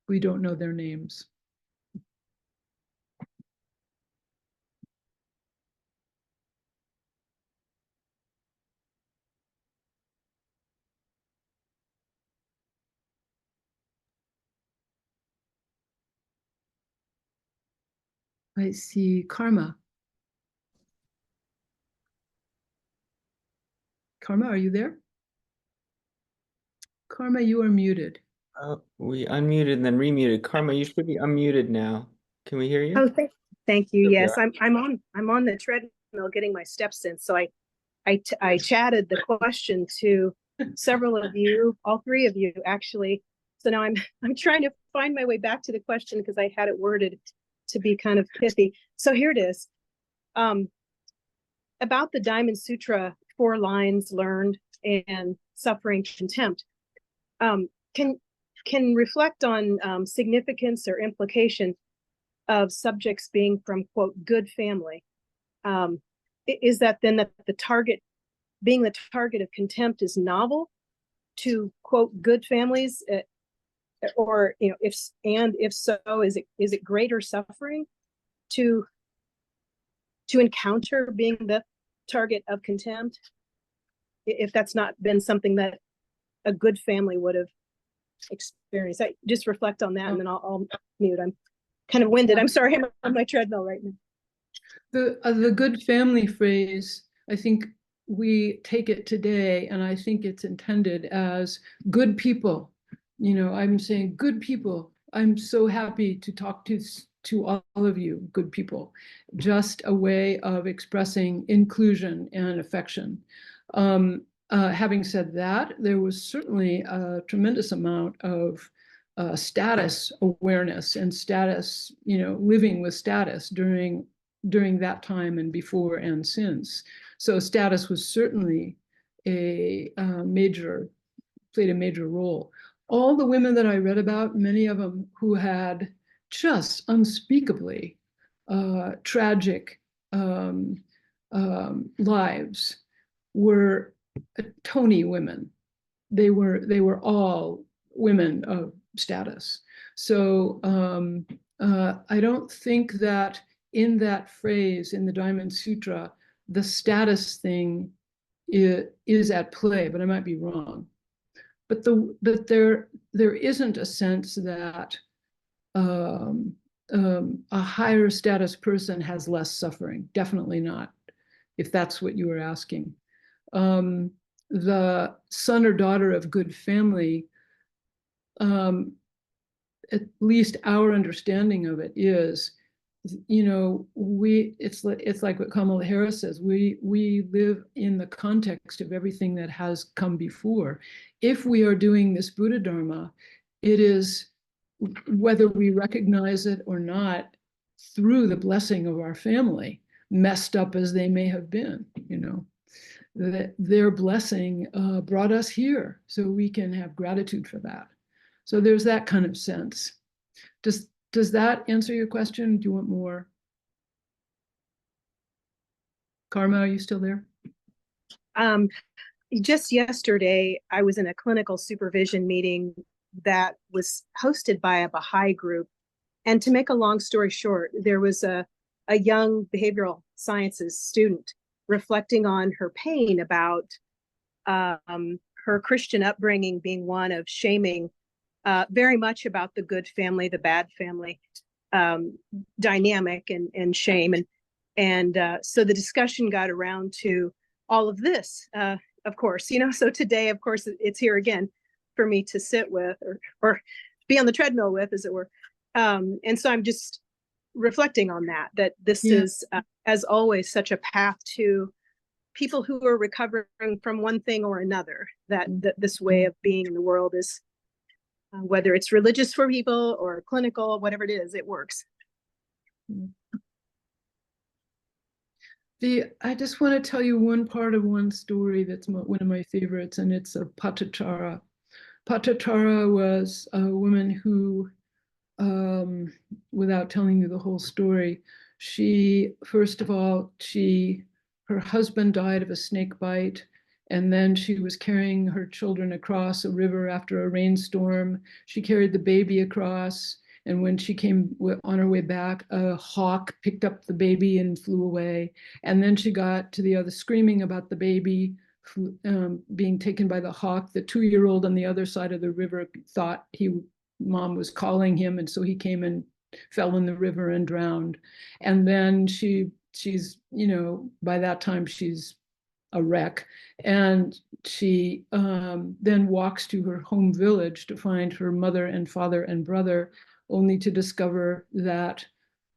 B: We don't know their names. I see Karma. Karma, are you there? Karma, you are muted.
A: We unmuted and then remuted. Karma, you should be unmuted now. Can we hear you?
G: Oh, thank you.
A: There we
G: Yes,
A: are.
G: I'm on the treadmill getting my steps in. So I chatted the question to several of you, all three of you actually. So now I'm trying to find my way back to the question because I had it worded to be kind of pithy. So here it is. About the Diamond Sutra, 4 lines learned and suffering contempt. Can reflect on significance or implication of subjects being from, quote, good family. Is that then that being the target of contempt is novel to, quote, good families? Or, if so, is it greater suffering to encounter being the target of contempt, if that's not been something that a good family would have experienced? I just reflect on that, and then I'll mute. I'm kind of winded. I'm sorry, I'm on my treadmill right now.
B: The good family phrase, I think we take it today, and I think it's intended as good people. I'm saying good people. I'm so happy to talk to all of you, good people. Just a way of expressing inclusion and affection. Having said that, there was certainly a tremendous amount of status awareness and status, living with status during that time and before and since. So status was certainly played a major role. All the women that I read about, many of them who had just unspeakably tragic lives, were Tony women. They were all women of status. So I don't think that in that phrase in the Diamond Sutra, the status thing is at play, but I might be wrong. But there isn't a sense that a higher status person has less suffering. Definitely not, if that's what you were asking. The son or daughter of good family, at least our understanding of it is you know, it's like what Kamala Harris says, we live in the context of everything that has come before. If we are doing this Buddha Dharma, it is, whether we recognize it or not, through the blessing of our family, messed up as they may have been, you know, that their blessing brought us here, so we can have gratitude for that. So there's that kind of sense. Does that answer your question? Do you want more? Karma, are you still there?
G: Just yesterday, I was in a clinical supervision meeting that was hosted by a Baha'i group. And to make a long story short, there was a young behavioral sciences student reflecting on her pain about her Christian upbringing being one of shaming, very much about the good family, the bad family dynamic and shame. And so the discussion got around to all of this, of course, you know, so today, of course, it's here again for me to sit with or be on the treadmill with, as it were. And so I'm just reflecting on that this is, as always, such a path to people who are recovering from one thing or another, that this way of being in the world is, whether it's religious for people or clinical, whatever it is, it works.
B: I just want to tell you one part of one story that's one of my favorites, and it's of Patachara. Patachara was a woman who, without telling you the whole story, she, first of all, her husband died of a snake bite, and then she was carrying her children across a river after a rainstorm. She carried the baby across, and when she came on her way back, a hawk picked up the baby and flew away. And then she got to the other, screaming about the baby being taken by the hawk. The 2-year-old on the other side of the river thought mom was calling him, and so he came and fell in the river and drowned. And then she's, you know, by that time she's a wreck, and she then walks to her home village to find her mother and father and brother, only to discover that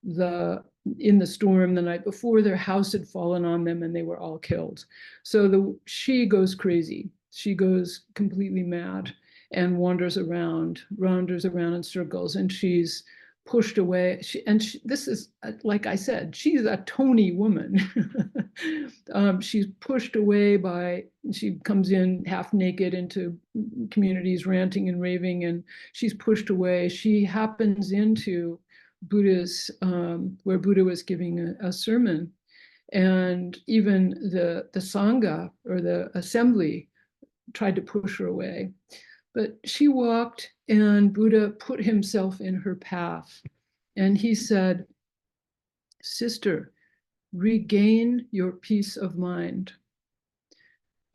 B: in the storm the night before, their house had fallen on them and they were all killed. So she goes crazy. She goes completely mad and wanders around in circles, and she's pushed away. This is, like I said, she's a Tony woman. She's pushed away she comes in half naked into communities ranting and raving, and she's pushed away. She happens into Buddha's, where Buddha was giving a sermon, and even the Sangha, or the assembly, tried to push her away. But she walked, and Buddha put himself in her path. And he said, "Sister, regain your peace of mind."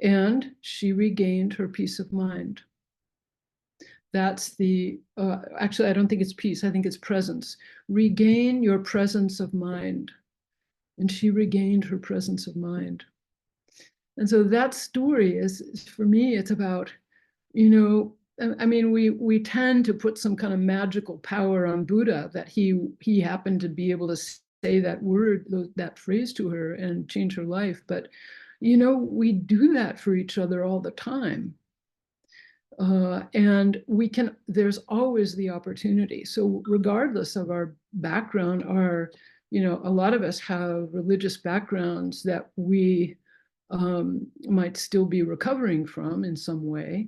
B: And she regained her peace of mind. That's actually, I don't think it's peace, I think it's presence. Regain your presence of mind. And she regained her presence of mind. And so that story is, for me, it's about, you know, I mean, we tend to put some kind of magical power on Buddha, that he happened to be able to say that word, that phrase to her and change her life. But, you know, we do that for each other all the time. And there's always the opportunity. So regardless of our background, you know, a lot of us have religious backgrounds that we might still be recovering from in some way.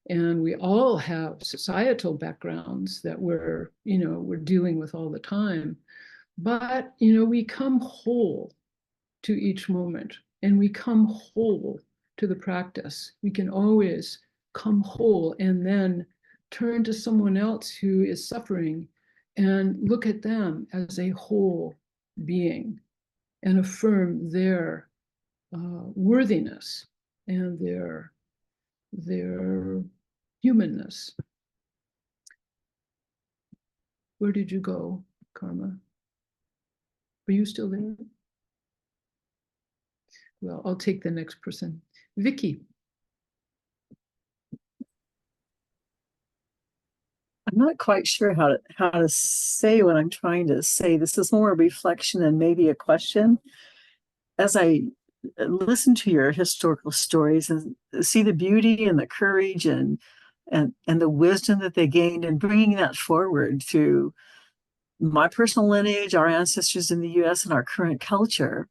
B: And we all have societal backgrounds that we're dealing with all the time. But, you know, we come whole to each moment, and we come whole to the practice. We can always come whole and then turn to someone else who is suffering and look at them as a whole being and affirm their worthiness and their humanness. Where did you go, Karma? Are you still there? Well, I'll take the next person. Vicky.
H: I'm not quite sure how to say what I'm trying to say. This is more a reflection than maybe a question. As I listen to your historical stories and see the beauty and the courage and the wisdom that they gained and bringing that forward through my personal lineage, our ancestors in the US, and our current culture,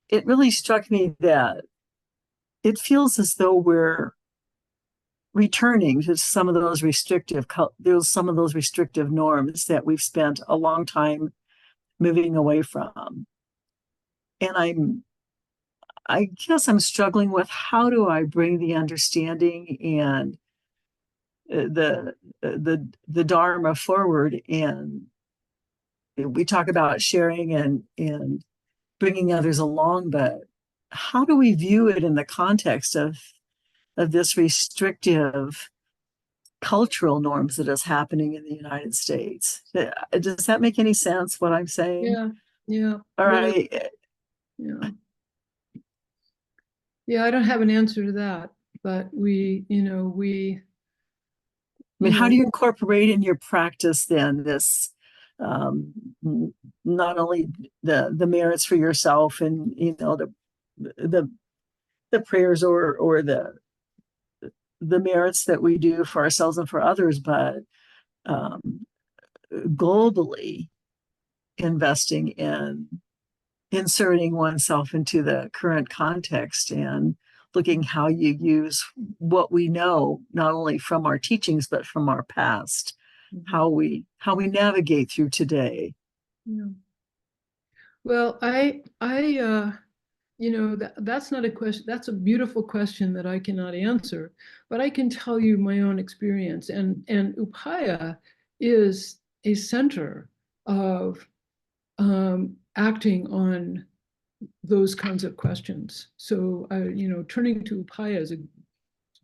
H: it really struck me that it feels as though we're returning to some of those restrictive norms that we've spent a long time moving away from. And I guess I'm struggling with how do I bring the understanding and the Dharma forward. And we talk about sharing and bringing others along, but how do we view it in the context of this restrictive cultural norms that is happening in the United States? Does that make any sense, what I'm saying?
B: Yeah.
H: All
B: Really,
H: right.
B: yeah. Yeah, I don't have an answer to that, but
H: I mean, how do you incorporate in your practice then this, not only the merits for yourself and the prayers or the merits that we do for ourselves and for others, but globally investing in inserting oneself into the current context and looking how you use what we know, not only from our teachings, but from our past, how we navigate through today.
B: Yeah. Well, that's not a question. That's a beautiful question that I cannot answer, but I can tell you my own experience. And Upaya is a center of acting on those kinds of questions. So, turning to Upaya is a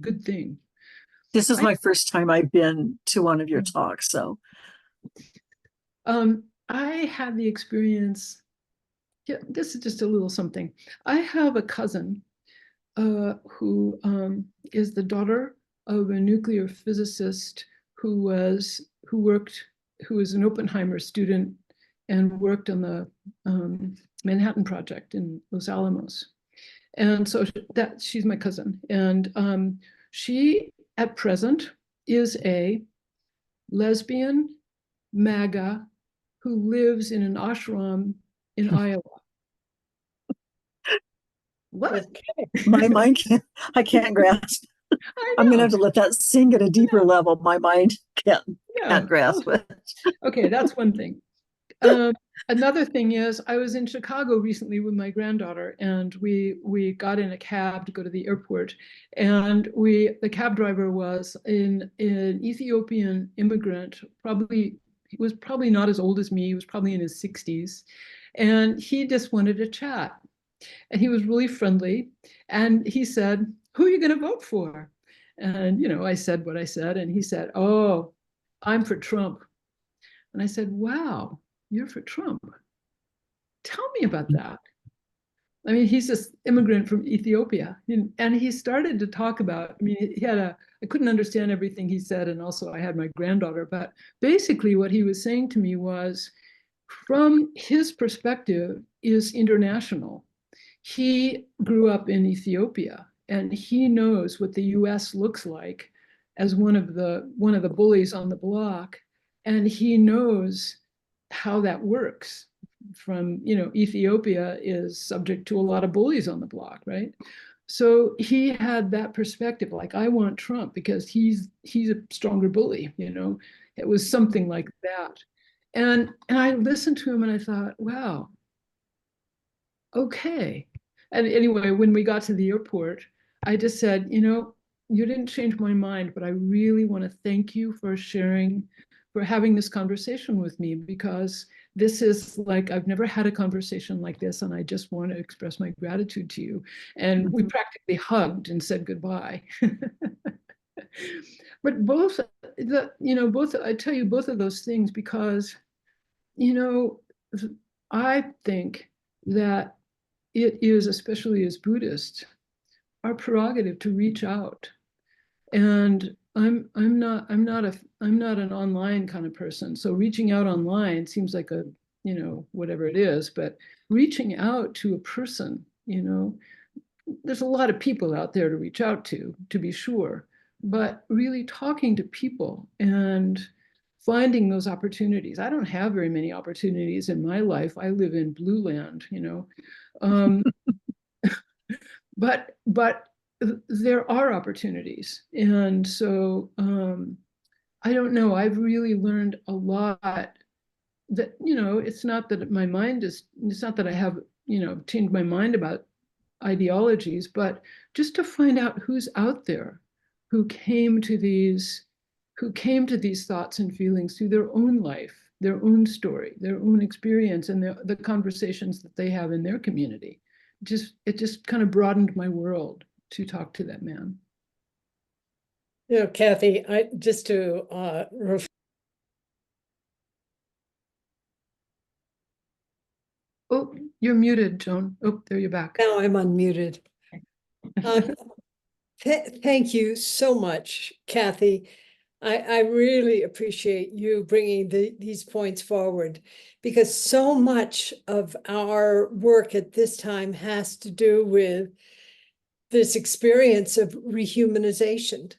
B: good thing.
H: This is my first time I've been to one of your talks, so.
B: I had the experience. Yeah, this is just a little something. I have a cousin who is the daughter of a nuclear physicist who was an Oppenheimer student and worked on the Manhattan Project in Los Alamos. And so she's my cousin. And she, at present, is a lesbian MAGA who lives in an ashram in Iowa. What?
H: Okay. My mind I can't grasp. I'm going to have to let that sink at a deeper level. My mind can't grasp it.
B: Okay, that's one thing. Another thing is I was in Chicago recently with my granddaughter, and we got in a cab to go to the airport, and the cab driver was an Ethiopian immigrant. He was probably not as old as me. He was probably in his 60s, and he just wanted to chat. And he was really friendly. And he said, "Who are you going to vote for?" And, I said what I said. And he said, "Oh, I'm for Trump." And I said, "Wow, you're for Trump. Tell me about that." I mean, he's this immigrant from Ethiopia. And he started to talk about, I couldn't understand everything he said. And also I had my granddaughter. But basically what he was saying to me was, from his perspective, is international. He grew up in Ethiopia, and he knows what the U.S. looks like as one of the bullies on the block, and he knows how that works. From Ethiopia is subject to a lot of bullies on the block, right? So he had that perspective, like, I want Trump because he's a stronger bully. It was something like that. And I listened to him and I thought, wow, okay. And anyway, when we got to the airport, I just said, you didn't change my mind, but I really want to thank you for having this conversation with me, because this is like, I've never had a conversation like this, and I just want to express my gratitude to you. And we practically hugged and said goodbye. But I tell you both of those things because, I think that it is, especially as Buddhists, our prerogative to reach out and I'm not an online kind of person. So reaching out online seems like a, whatever it is, but reaching out to a person, there's a lot of people out there to reach out to be sure, but really talking to people and finding those opportunities. I don't have very many opportunities in my life. I live in blue land, um, but there are opportunities. And so I don't know, I've really learned a lot that, it's not that it's not that I have, changed my mind about ideologies, but just to find out who's out there who came to these thoughts and feelings through their own life, their own story, their own experience, and the conversations that they have in their community. It just kind of broadened my world to talk to that man.
I: Kathie, I just to
B: Oh, you're muted, Joan. Oh, there you're back.
I: now I'm unmuted. Thank you so much, Kathie. I really appreciate you bringing these points forward, because so much of our work at this time has to do with this experience of rehumanization,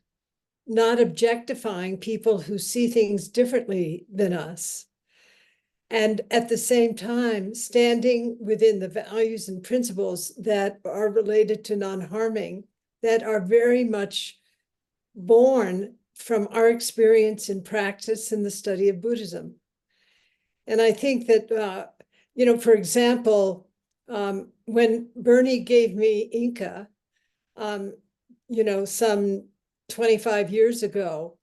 I: not objectifying people who see things differently than us. And at the same time, standing within the values and principles that are related to non-harming, that are very much born from our experience in practice in the study of Buddhism. And I think that, for example, when Bernie gave me Inca, some 25 years ago,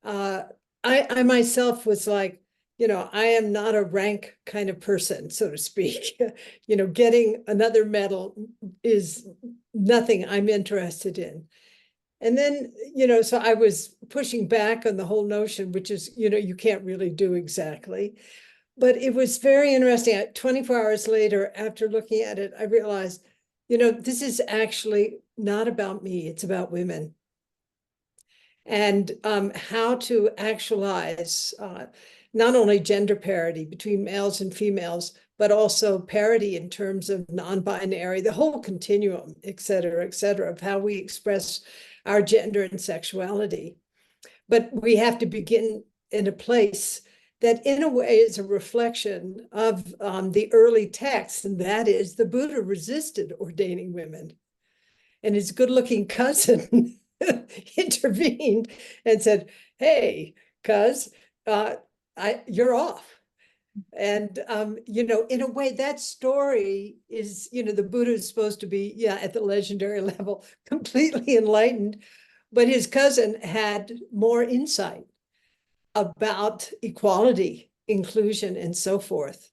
I: I myself was like, I am not a rank kind of person, so to speak. Getting another medal is nothing I'm interested in. And then, so I was pushing back on the whole notion, which is, you can't really do exactly. But it was very interesting. 24 hours later, after looking at it, I realized, this is actually not about me, it's about women. And how to actualize not only gender parity between males and females, but also parity in terms of non-binary, the whole continuum, et cetera, of how we express our gender and sexuality. But we have to begin in a place that in a way is a reflection of the early text, and that is the Buddha resisted ordaining women. And his good-looking cousin intervened and said, hey, cuz, you're off. And, in a way, that story is, the Buddha is supposed to be, at the legendary level, completely enlightened, but his cousin had more insight about equality, inclusion, and so forth.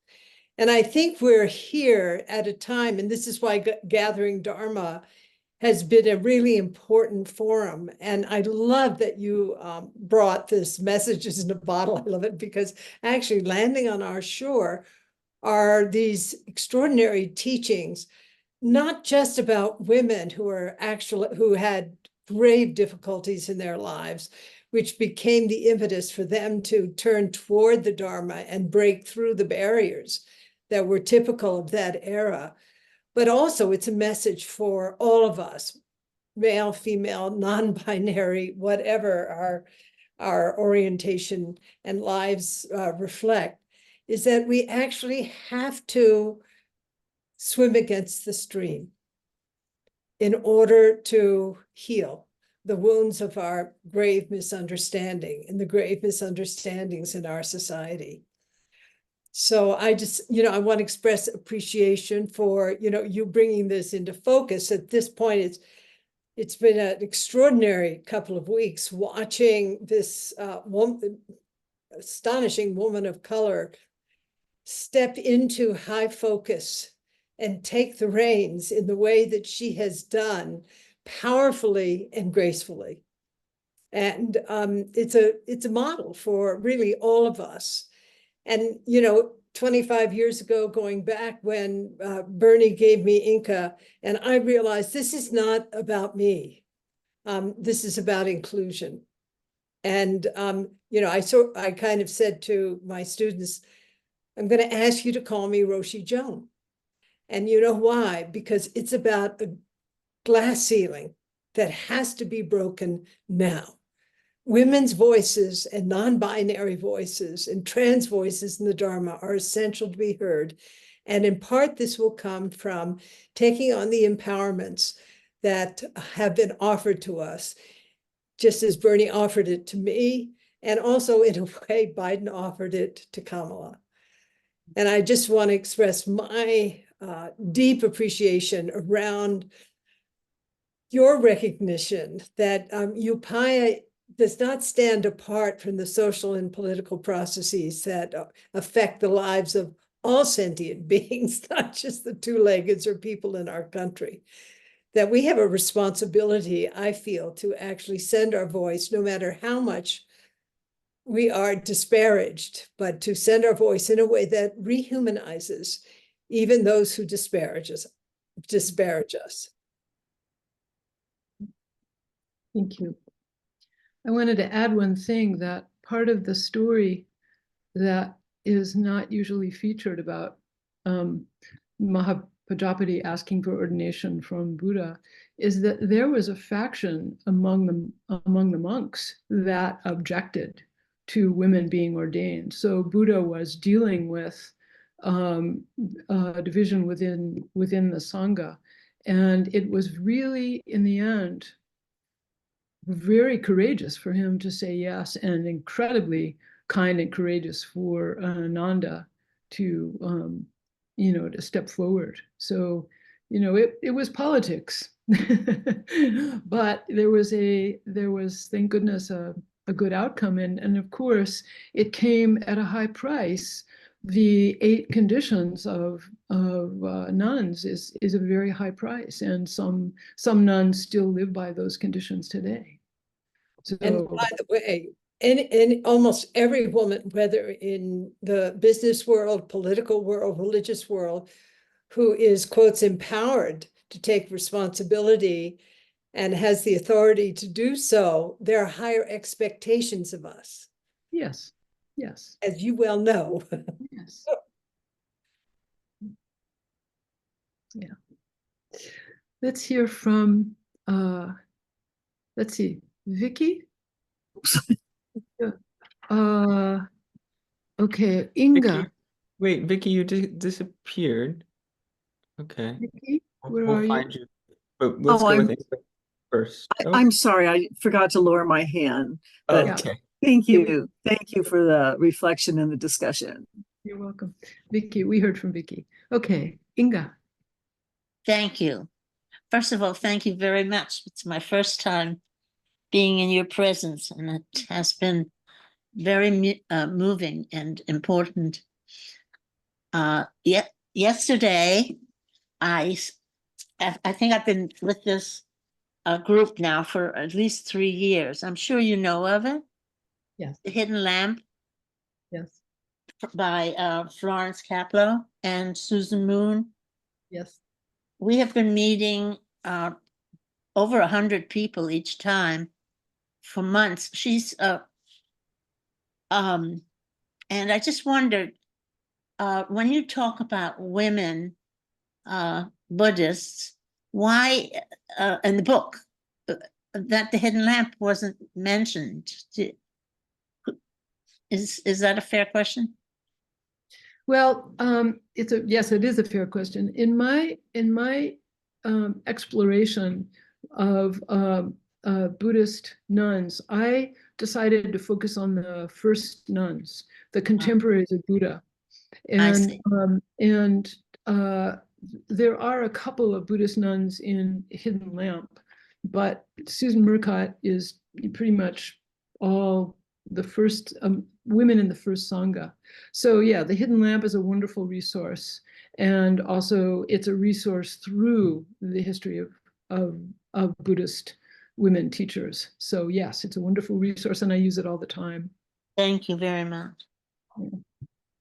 I: And I think we're here at a time, and this is why Gathering Dharma has been a really important forum. And I love that you brought this messages in a bottle. I love it, because actually landing on our shore are these extraordinary teachings, not just about women who had grave difficulties in their lives, which became the impetus for them to turn toward the Dharma and break through the barriers that were typical of that era. But also it's a message for all of us, male, female, non-binary, whatever our orientation and lives reflect, is that we actually have to swim against the stream in order to heal the wounds of our grave misunderstanding and the grave misunderstandings in our society. So I just, I want to express appreciation for, you bringing this into focus. At this point, it's been an extraordinary couple of weeks watching this astonishing woman of color step into high focus and take the reins in the way that she has done, powerfully and gracefully. And it's a model for really all of us. And, 25 years ago, going back when Bernie gave me Inca, and I realized this is not about me. This is about inclusion. And, I kind of said to my students, I'm going to ask you to call me Roshi Joan. And you know why? Because it's about a glass ceiling that has to be broken now. Women's voices and non-binary voices and trans voices in the Dharma are essential to be heard. And in part, this will come from taking on the empowerments that have been offered to us, just as Bernie offered it to me, and also in a way, Biden offered it to Kamala. And I just want to express my deep appreciation around your recognition that Upaya does not stand apart from the social and political processes that affect the lives of all sentient beings, not just the two-leggeds or people in our country. That we have a responsibility, I feel, to actually send our voice, no matter how much we are disparaged, but to send our voice in a way that rehumanizes even those who disparage us.
B: Thank you. I wanted to add one thing, that part of the story that is not usually featured about Mahapajapati asking for ordination from Buddha is that there was a faction among the monks that objected to women being ordained. So Buddha was dealing with division within the Sangha. And it was really, in the end, very courageous for him to say yes, and incredibly kind and courageous for Ananda to, to step forward. So, it was politics, but there was, thank goodness, a good outcome. And of course, it came at a high price. The 8 conditions of nuns is a very high price, and some nuns still live by those conditions today. So,
I: and by the way, in almost every woman, whether in the business world, political world, religious world, who is, quotes, empowered to take responsibility and has the authority to do so, there are higher expectations of us.
B: Yes,
I: as you well know.
B: Yes. Yeah. Let's hear from, let's see, Vicky? Okay, Inga.
A: Vicky, wait, Vicky, you disappeared. Okay.
B: Vicky, where
A: We'll
B: are you?
A: find you. But let's go with Inga first.
H: I'm sorry, I forgot to lower my hand. But
A: Okay.
H: thank you. Thank you for the reflection and the discussion.
B: You're welcome. Vicky, we heard from Vicky. Okay, Inga.
J: Thank you. First of all, thank you very much. It's my first time being in your presence, and it has been very moving and important. Yesterday, I think I've been with this group now for at least 3 years. I'm sure you know of it.
B: Yes.
J: The Hidden Lamp.
B: Yes.
J: By Florence Kaplow and Susan Moon.
B: Yes.
J: We have been meeting over 100 people each time for months. She's and I just wondered, when you talk about women Buddhists, why in the book that the Hidden Lamp wasn't mentioned? Is that a fair question?
B: Well, yes, it is a fair question. In my exploration of Buddhist nuns, I decided to focus on the first nuns, the contemporaries of Buddha, and there are a couple of Buddhist nuns in Hidden Lamp, but Susan Murcott is pretty much all the first women in the first Sangha. So yeah, the Hidden Lamp is a wonderful resource, and also it's a resource through the history of Buddhist women teachers. So yes, it's a wonderful resource, and I use it all the time.
J: Thank you very much.
B: Yeah.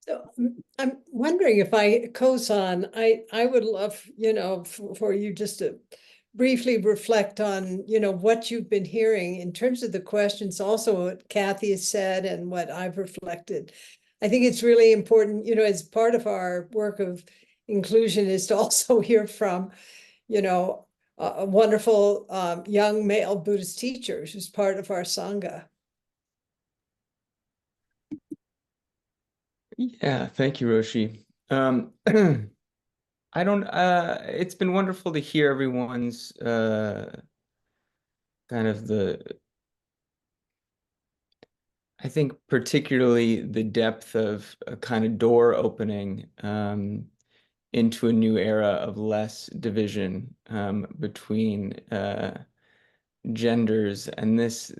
I: So I'm wondering if I co-sign, I would love, for you just to briefly reflect on, what you've been hearing in terms of the questions, also what Kathie has said and what I've reflected. I think it's really important, as part of our work of inclusion is to also hear from, a wonderful young male Buddhist teachers who's part of our Sangha.
A: Yeah, thank you, Roshi. I don't, it's been wonderful to hear everyone's kind of I think particularly the depth of a kind of door opening into a new era of less division between genders, and this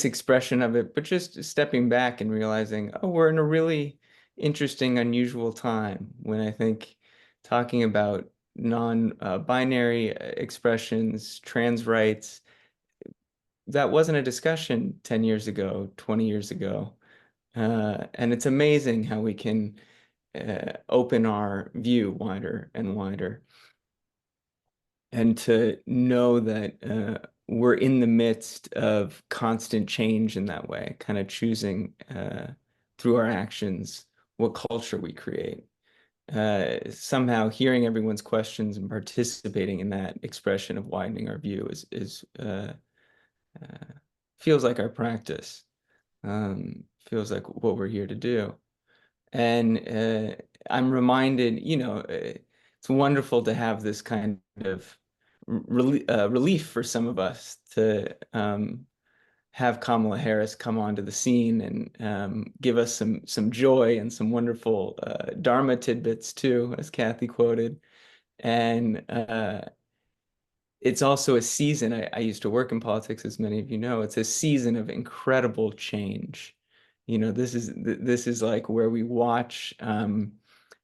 A: expression of it, but just stepping back and realizing, oh, we're in a really interesting, unusual time when I think talking about non-binary expressions, trans rights, that wasn't a discussion 10 years ago, 20 years ago. And it's amazing how we can open our view wider and wider. And to know that we're in the midst of constant change in that way, kind of choosing through our actions what culture we create. Somehow hearing everyone's questions and participating in that expression of widening our view is feels like our practice, feels like what we're here to do. And I'm reminded, it's wonderful to have this kind of relief for some of us to have Kamala Harris come onto the scene and give us some joy and some wonderful Dharma tidbits too, as Kathie quoted. And it's also a season. I used to work in politics, as many of you know. It's a season of incredible change. This is like where we watch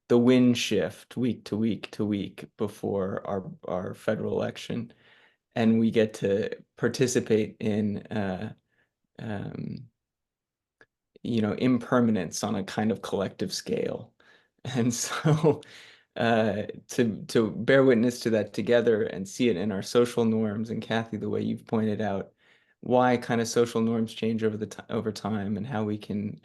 A: the wind shift week to week to week before our federal election, and we get to participate in impermanence on a kind of collective scale. And so to bear witness to that together and see it in our social norms, and Kathie, the way you've pointed out why kind of social norms change over time and how we can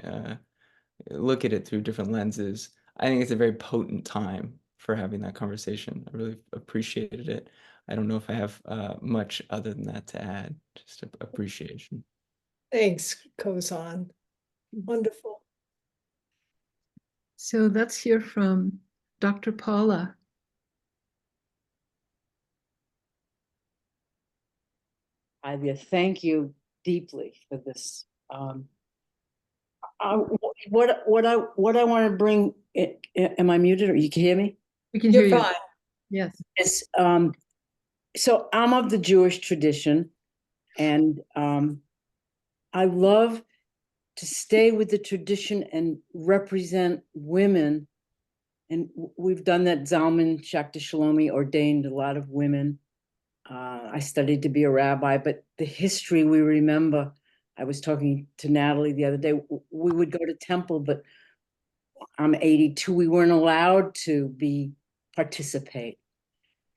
A: look at it through different lenses. I think it's a very potent time for having that conversation. I really appreciated it. I don't know if I have much other than that to add, just appreciation.
I: Thanks, Kozan. Wonderful.
B: So let's hear from Dr. Paula.
K: Ivia, thank you deeply for this. What I want to bring, am I muted or you can hear me?
B: We can hear
I: You're
B: you.
I: fine.
B: Yes.
K: It's, so I'm of the Jewish tradition, and I love to stay with the tradition and represent women. And we've done that. Zalman Schachter Shalomi ordained a lot of women. I studied to be a rabbi, but the history we remember. I was talking to Natalie the other day. We would go to temple, but I'm 82. We weren't allowed to participate.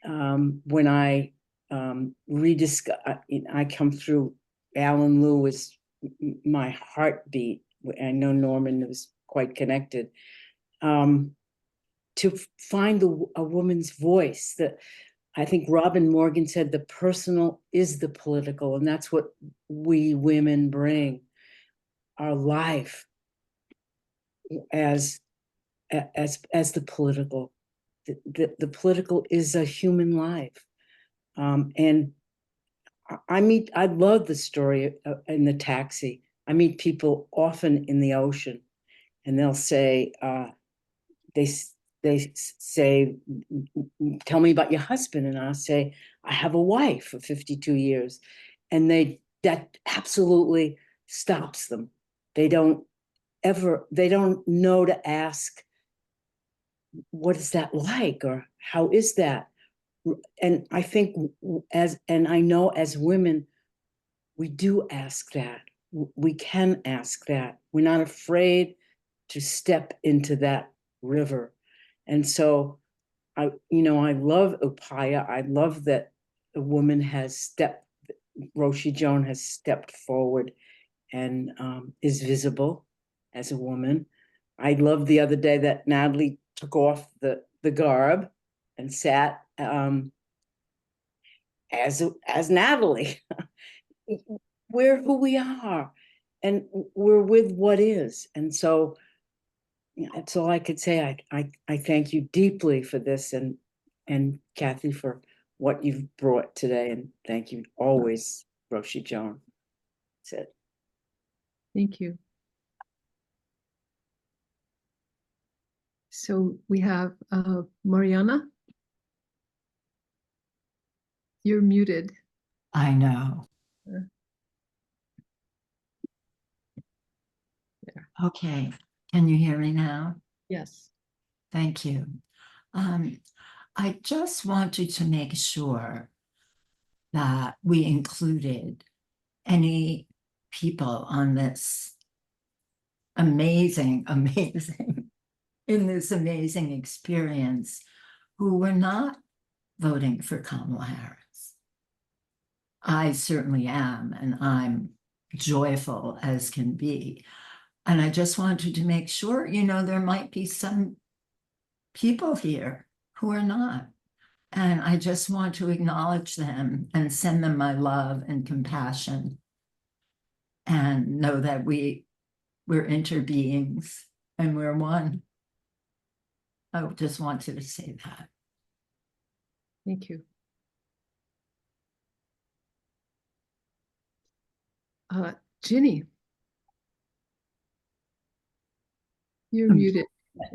K: When I I come through. Alan Lew was my heartbeat. I know Norman was quite connected. To find a woman's voice, that I think Robin Morgan said, the personal is the political, and that's what we women bring. Our life as the political. The political is a human life. And I love the story in the taxi. I meet people often in the ocean, and they'll say, they say, tell me about your husband. And I'll say, I have a wife of 52 years. And that absolutely stops them. They don't know to ask, what is that like? Or how is that? And I think and I know as women, we do ask that. We can ask that. We're not afraid to step into that river. And so I love Upaya. I love that a woman Roshi Joan has stepped forward and is visible as a woman. I love the other day that Natalie took off the garb and sat as Natalie. We're who we are, and we're with what is. And so that's all I could say. I thank you deeply for this, and Kathie for what you've brought today, and thank you always, Roshi Joan. That's it.
B: Thank you. So we have Mariana. You're muted.
C: I know. Okay, can you hear me now?
B: Yes.
C: Thank you. I just wanted to make sure that we included any people on this amazing experience who were not voting for Kamala Harris. I certainly am, and I'm joyful as can be. And I just wanted to make sure, there might be some people here who are not. And I just want to acknowledge them and send them my love and compassion and know that we're interbeings and we're one. I just wanted to say that.
B: Thank you. Ginny. You're muted.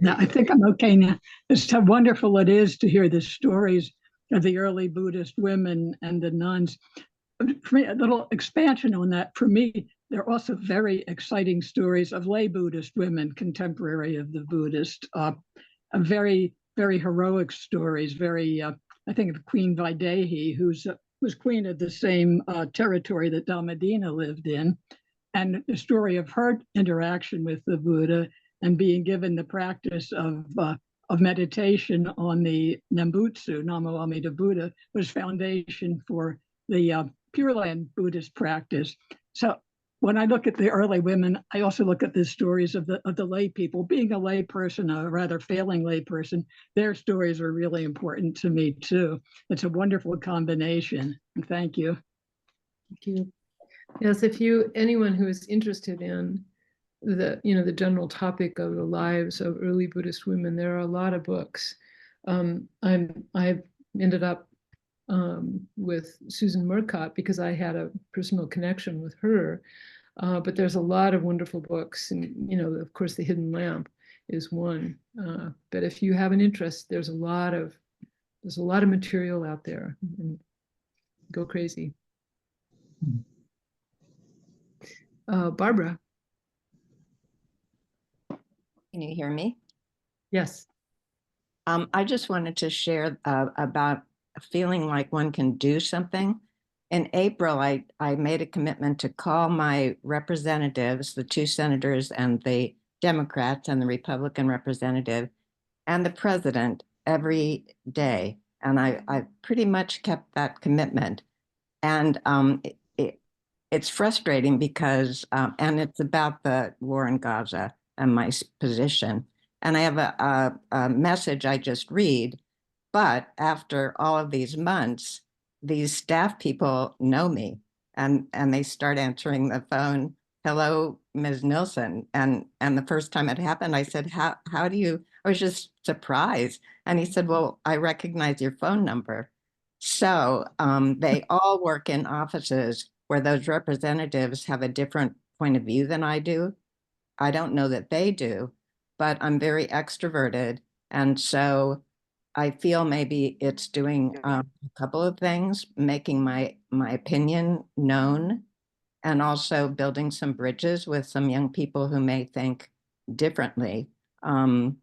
L: No, I think I'm okay now. It's how wonderful it is to hear the stories of the early Buddhist women and the nuns. For me, a little expansion on that. For me, there are also very exciting stories of lay Buddhist women, contemporary of the Buddhist. Very, very heroic stories. I think of Queen Vaidehi, who was queen of the same territory that Dhammadina lived in, and the story of her interaction with the Buddha and being given the practice of meditation on the Nembutsu, Namo Amida Buddha, was foundation for the Pure Land Buddhist practice. So when I look at the early women, I also look at the stories of the lay people. Being a lay person, a rather failing lay person, their stories are really important to me too. It's a wonderful combination. And thank you.
B: Thank you. Yes, anyone who is interested in the general topic of the lives of early Buddhist women, there are a lot of books. I've ended up with Susan Murcott because I had a personal connection with her. But there's a lot of wonderful books, and of course, The Hidden Lamp is one. But if you have an interest, there's a lot of material out there. And go crazy. Barbara.
M: Can you hear me?
B: Yes.
M: I just wanted to share about feeling like one can do something. In April, I made a commitment to call my representatives, the 2 senators and the Democrats and the Republican representative and the president every day. And I pretty much kept that commitment. And it's frustrating because, and it's about the war in Gaza and my position. And I have a message I just read, but after all of these months, these staff people know me and they start answering the phone. Hello, Ms. Nilsson. And the first time it happened, I said, how do you, I was just surprised. And he said, well, I recognize your phone number. So they all work in offices where those representatives have a different point of view than I do. I don't know that they do, but I'm very extroverted. And so I feel maybe it's doing a couple of things, making my opinion known, and also building some bridges with some young people who may think differently. And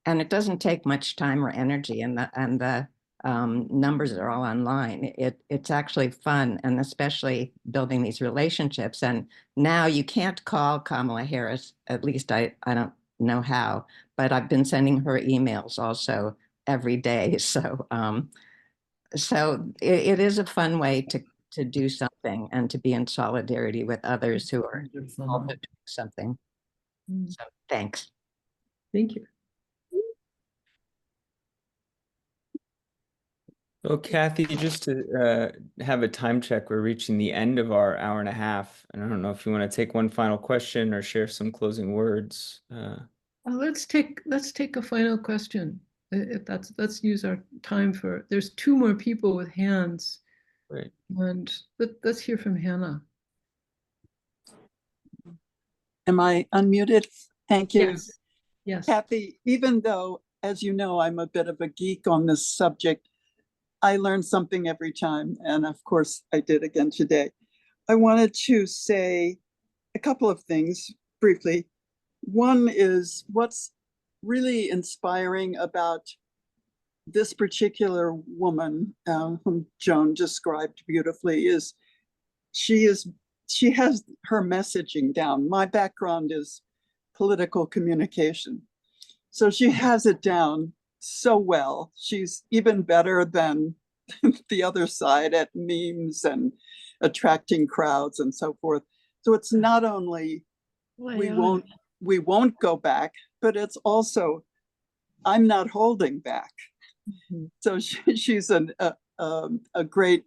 M: it doesn't take much time or energy, and the numbers are all online. It's actually fun, and especially building these relationships. And now you can't call Kamala Harris, at least I don't know how, but I've been sending her emails also every day. So it is a fun way to do something and to be in solidarity with others who are also doing something. So thanks.
B: Thank you.
A: Well, Kathie, just to have a time check, we're reaching the end of our hour and a half. And I don't know if you want to take one final question or share some closing words.
B: Let's take a final question. If let's use our time for. There's two more people with hands.
A: Right.
B: And let's hear from Hannah.
H: Am I unmuted? Thank you.
B: Yes. Yes.
H: Kathie, even though, as you know, I'm a bit of a geek on this subject, I learn something every time. And of course, I did again today. I wanted to say a couple of things briefly. One is what's really inspiring about this particular woman, whom Joan described beautifully, is she has her messaging down. My background is political communication. So she has it down so well. She's even better than the other side at memes and attracting crowds and so forth. So it's not only we won't go back, but it's also I'm not holding back. Mm-hmm. So she's a great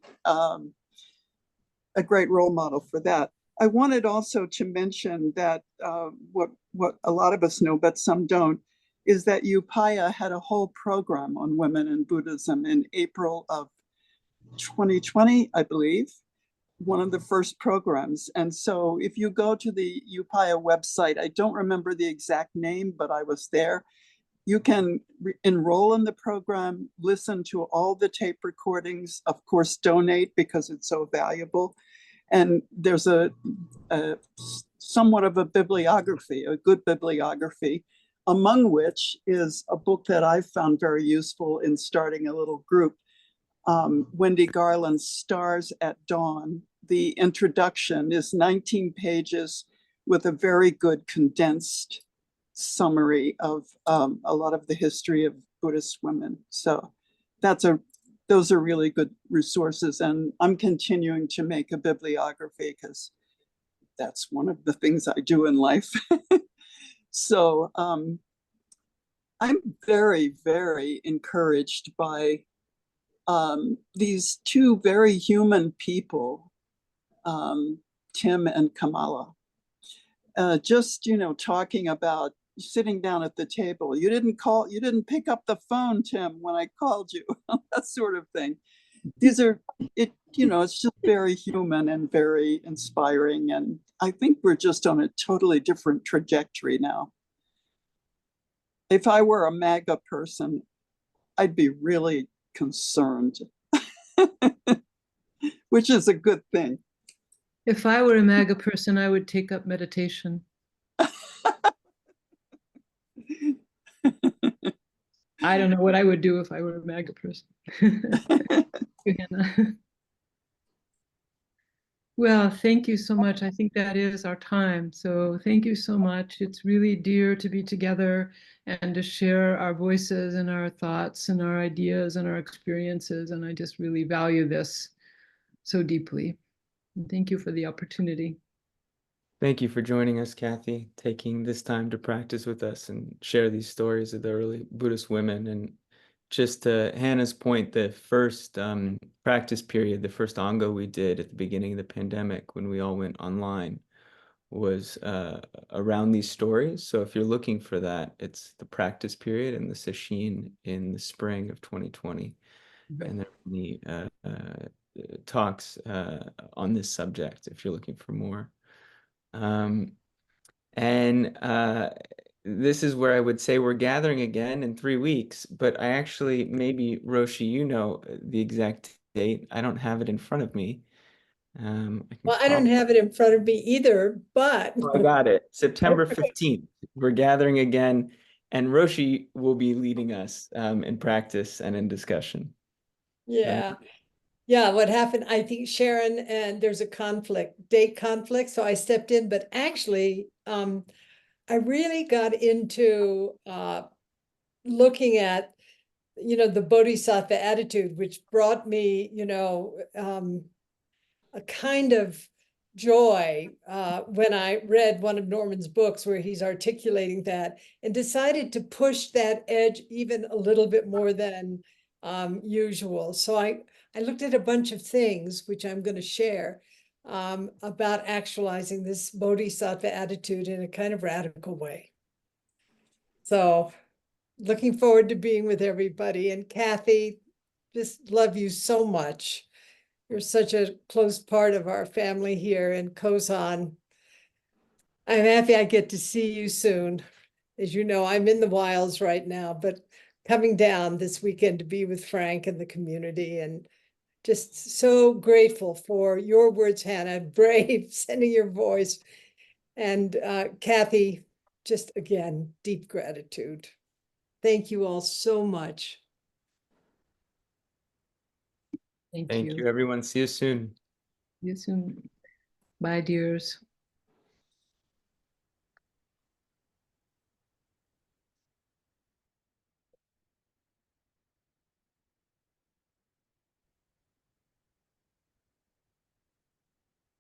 H: role model for that. I wanted also to mention that what a lot of us know, but some don't, is that Upaya had a whole program on women in Buddhism in April of 2020, I believe, one of the first programs. And so if you go to the Upaya website, I don't remember the exact name, but I was there. You can enroll in the program, listen to all the tape recordings, of course, donate because it's so valuable. And there's a somewhat of a bibliography, a good bibliography, among which is a book that I found very useful in starting a little group. Wendy Garland's Stars at Dawn. The introduction is 19 pages with a very good condensed summary of a lot of the history of Buddhist women. So those are really good resources. And I'm continuing to make a bibliography because that's one of the things I do in life. So I'm very, very encouraged by these two very human people, Tim and Kamala, just, talking about sitting down at the table. You didn't pick up the phone, Tim, when I called you, that sort of thing. It's just very human and very inspiring. And I think we're just on a totally different trajectory now. If I were a MAGA person, I'd be really concerned, which is a good thing.
B: If I were a MAGA person, I would take up meditation. I don't know what I would do if I were a MAGA person. Well, thank you so much. I think that is our time. So thank you so much. It's really dear to be together and to share our voices and our thoughts and our ideas and our experiences. And I just really value this so deeply. And thank you for the opportunity.
A: Thank you for joining us, Kathie, taking this time to practice with us and share these stories of the early Buddhist women. And just to Hannah's point, the first practice period, the first Anga we did at the beginning of the pandemic when we all went online was around these stories. So if you're looking for that, it's the practice period and the sesshin in the spring of 2020. Right. And there are many talks on this subject if you're looking for more. This is where I would say we're gathering again in 3 weeks, but I actually, maybe Roshi, the exact date. I don't have it in front of me.
I: I don't have it in front of me either, but.
A: I got it. September 15th, we're gathering again, and Roshi will be leading us in practice and in discussion.
I: Yeah. Yeah, what happened, I think Sharon, and there's a date conflict, so I stepped in, but actually, I really got into looking at the Bodhisattva attitude, which brought me, a kind of joy when I read one of Norman's books where he's articulating that, and decided to push that edge even a little bit more than usual. So I looked at a bunch of things, which I'm going to share, about actualizing this Bodhisattva attitude in a kind of radical way. So looking forward to being with everybody. And Kathie, just love you so much. You're such a close part of our family here in Kozan. I'm happy I get to see you soon. As you know, I'm in the wilds right now, but coming down this weekend to be with Frank and the community, and just so grateful for your words, Hannah, brave, sending your voice. And Kathie, just again, deep gratitude. Thank you all so much.
A: Thank you, everyone. See you soon.
B: See you soon. Bye, dears.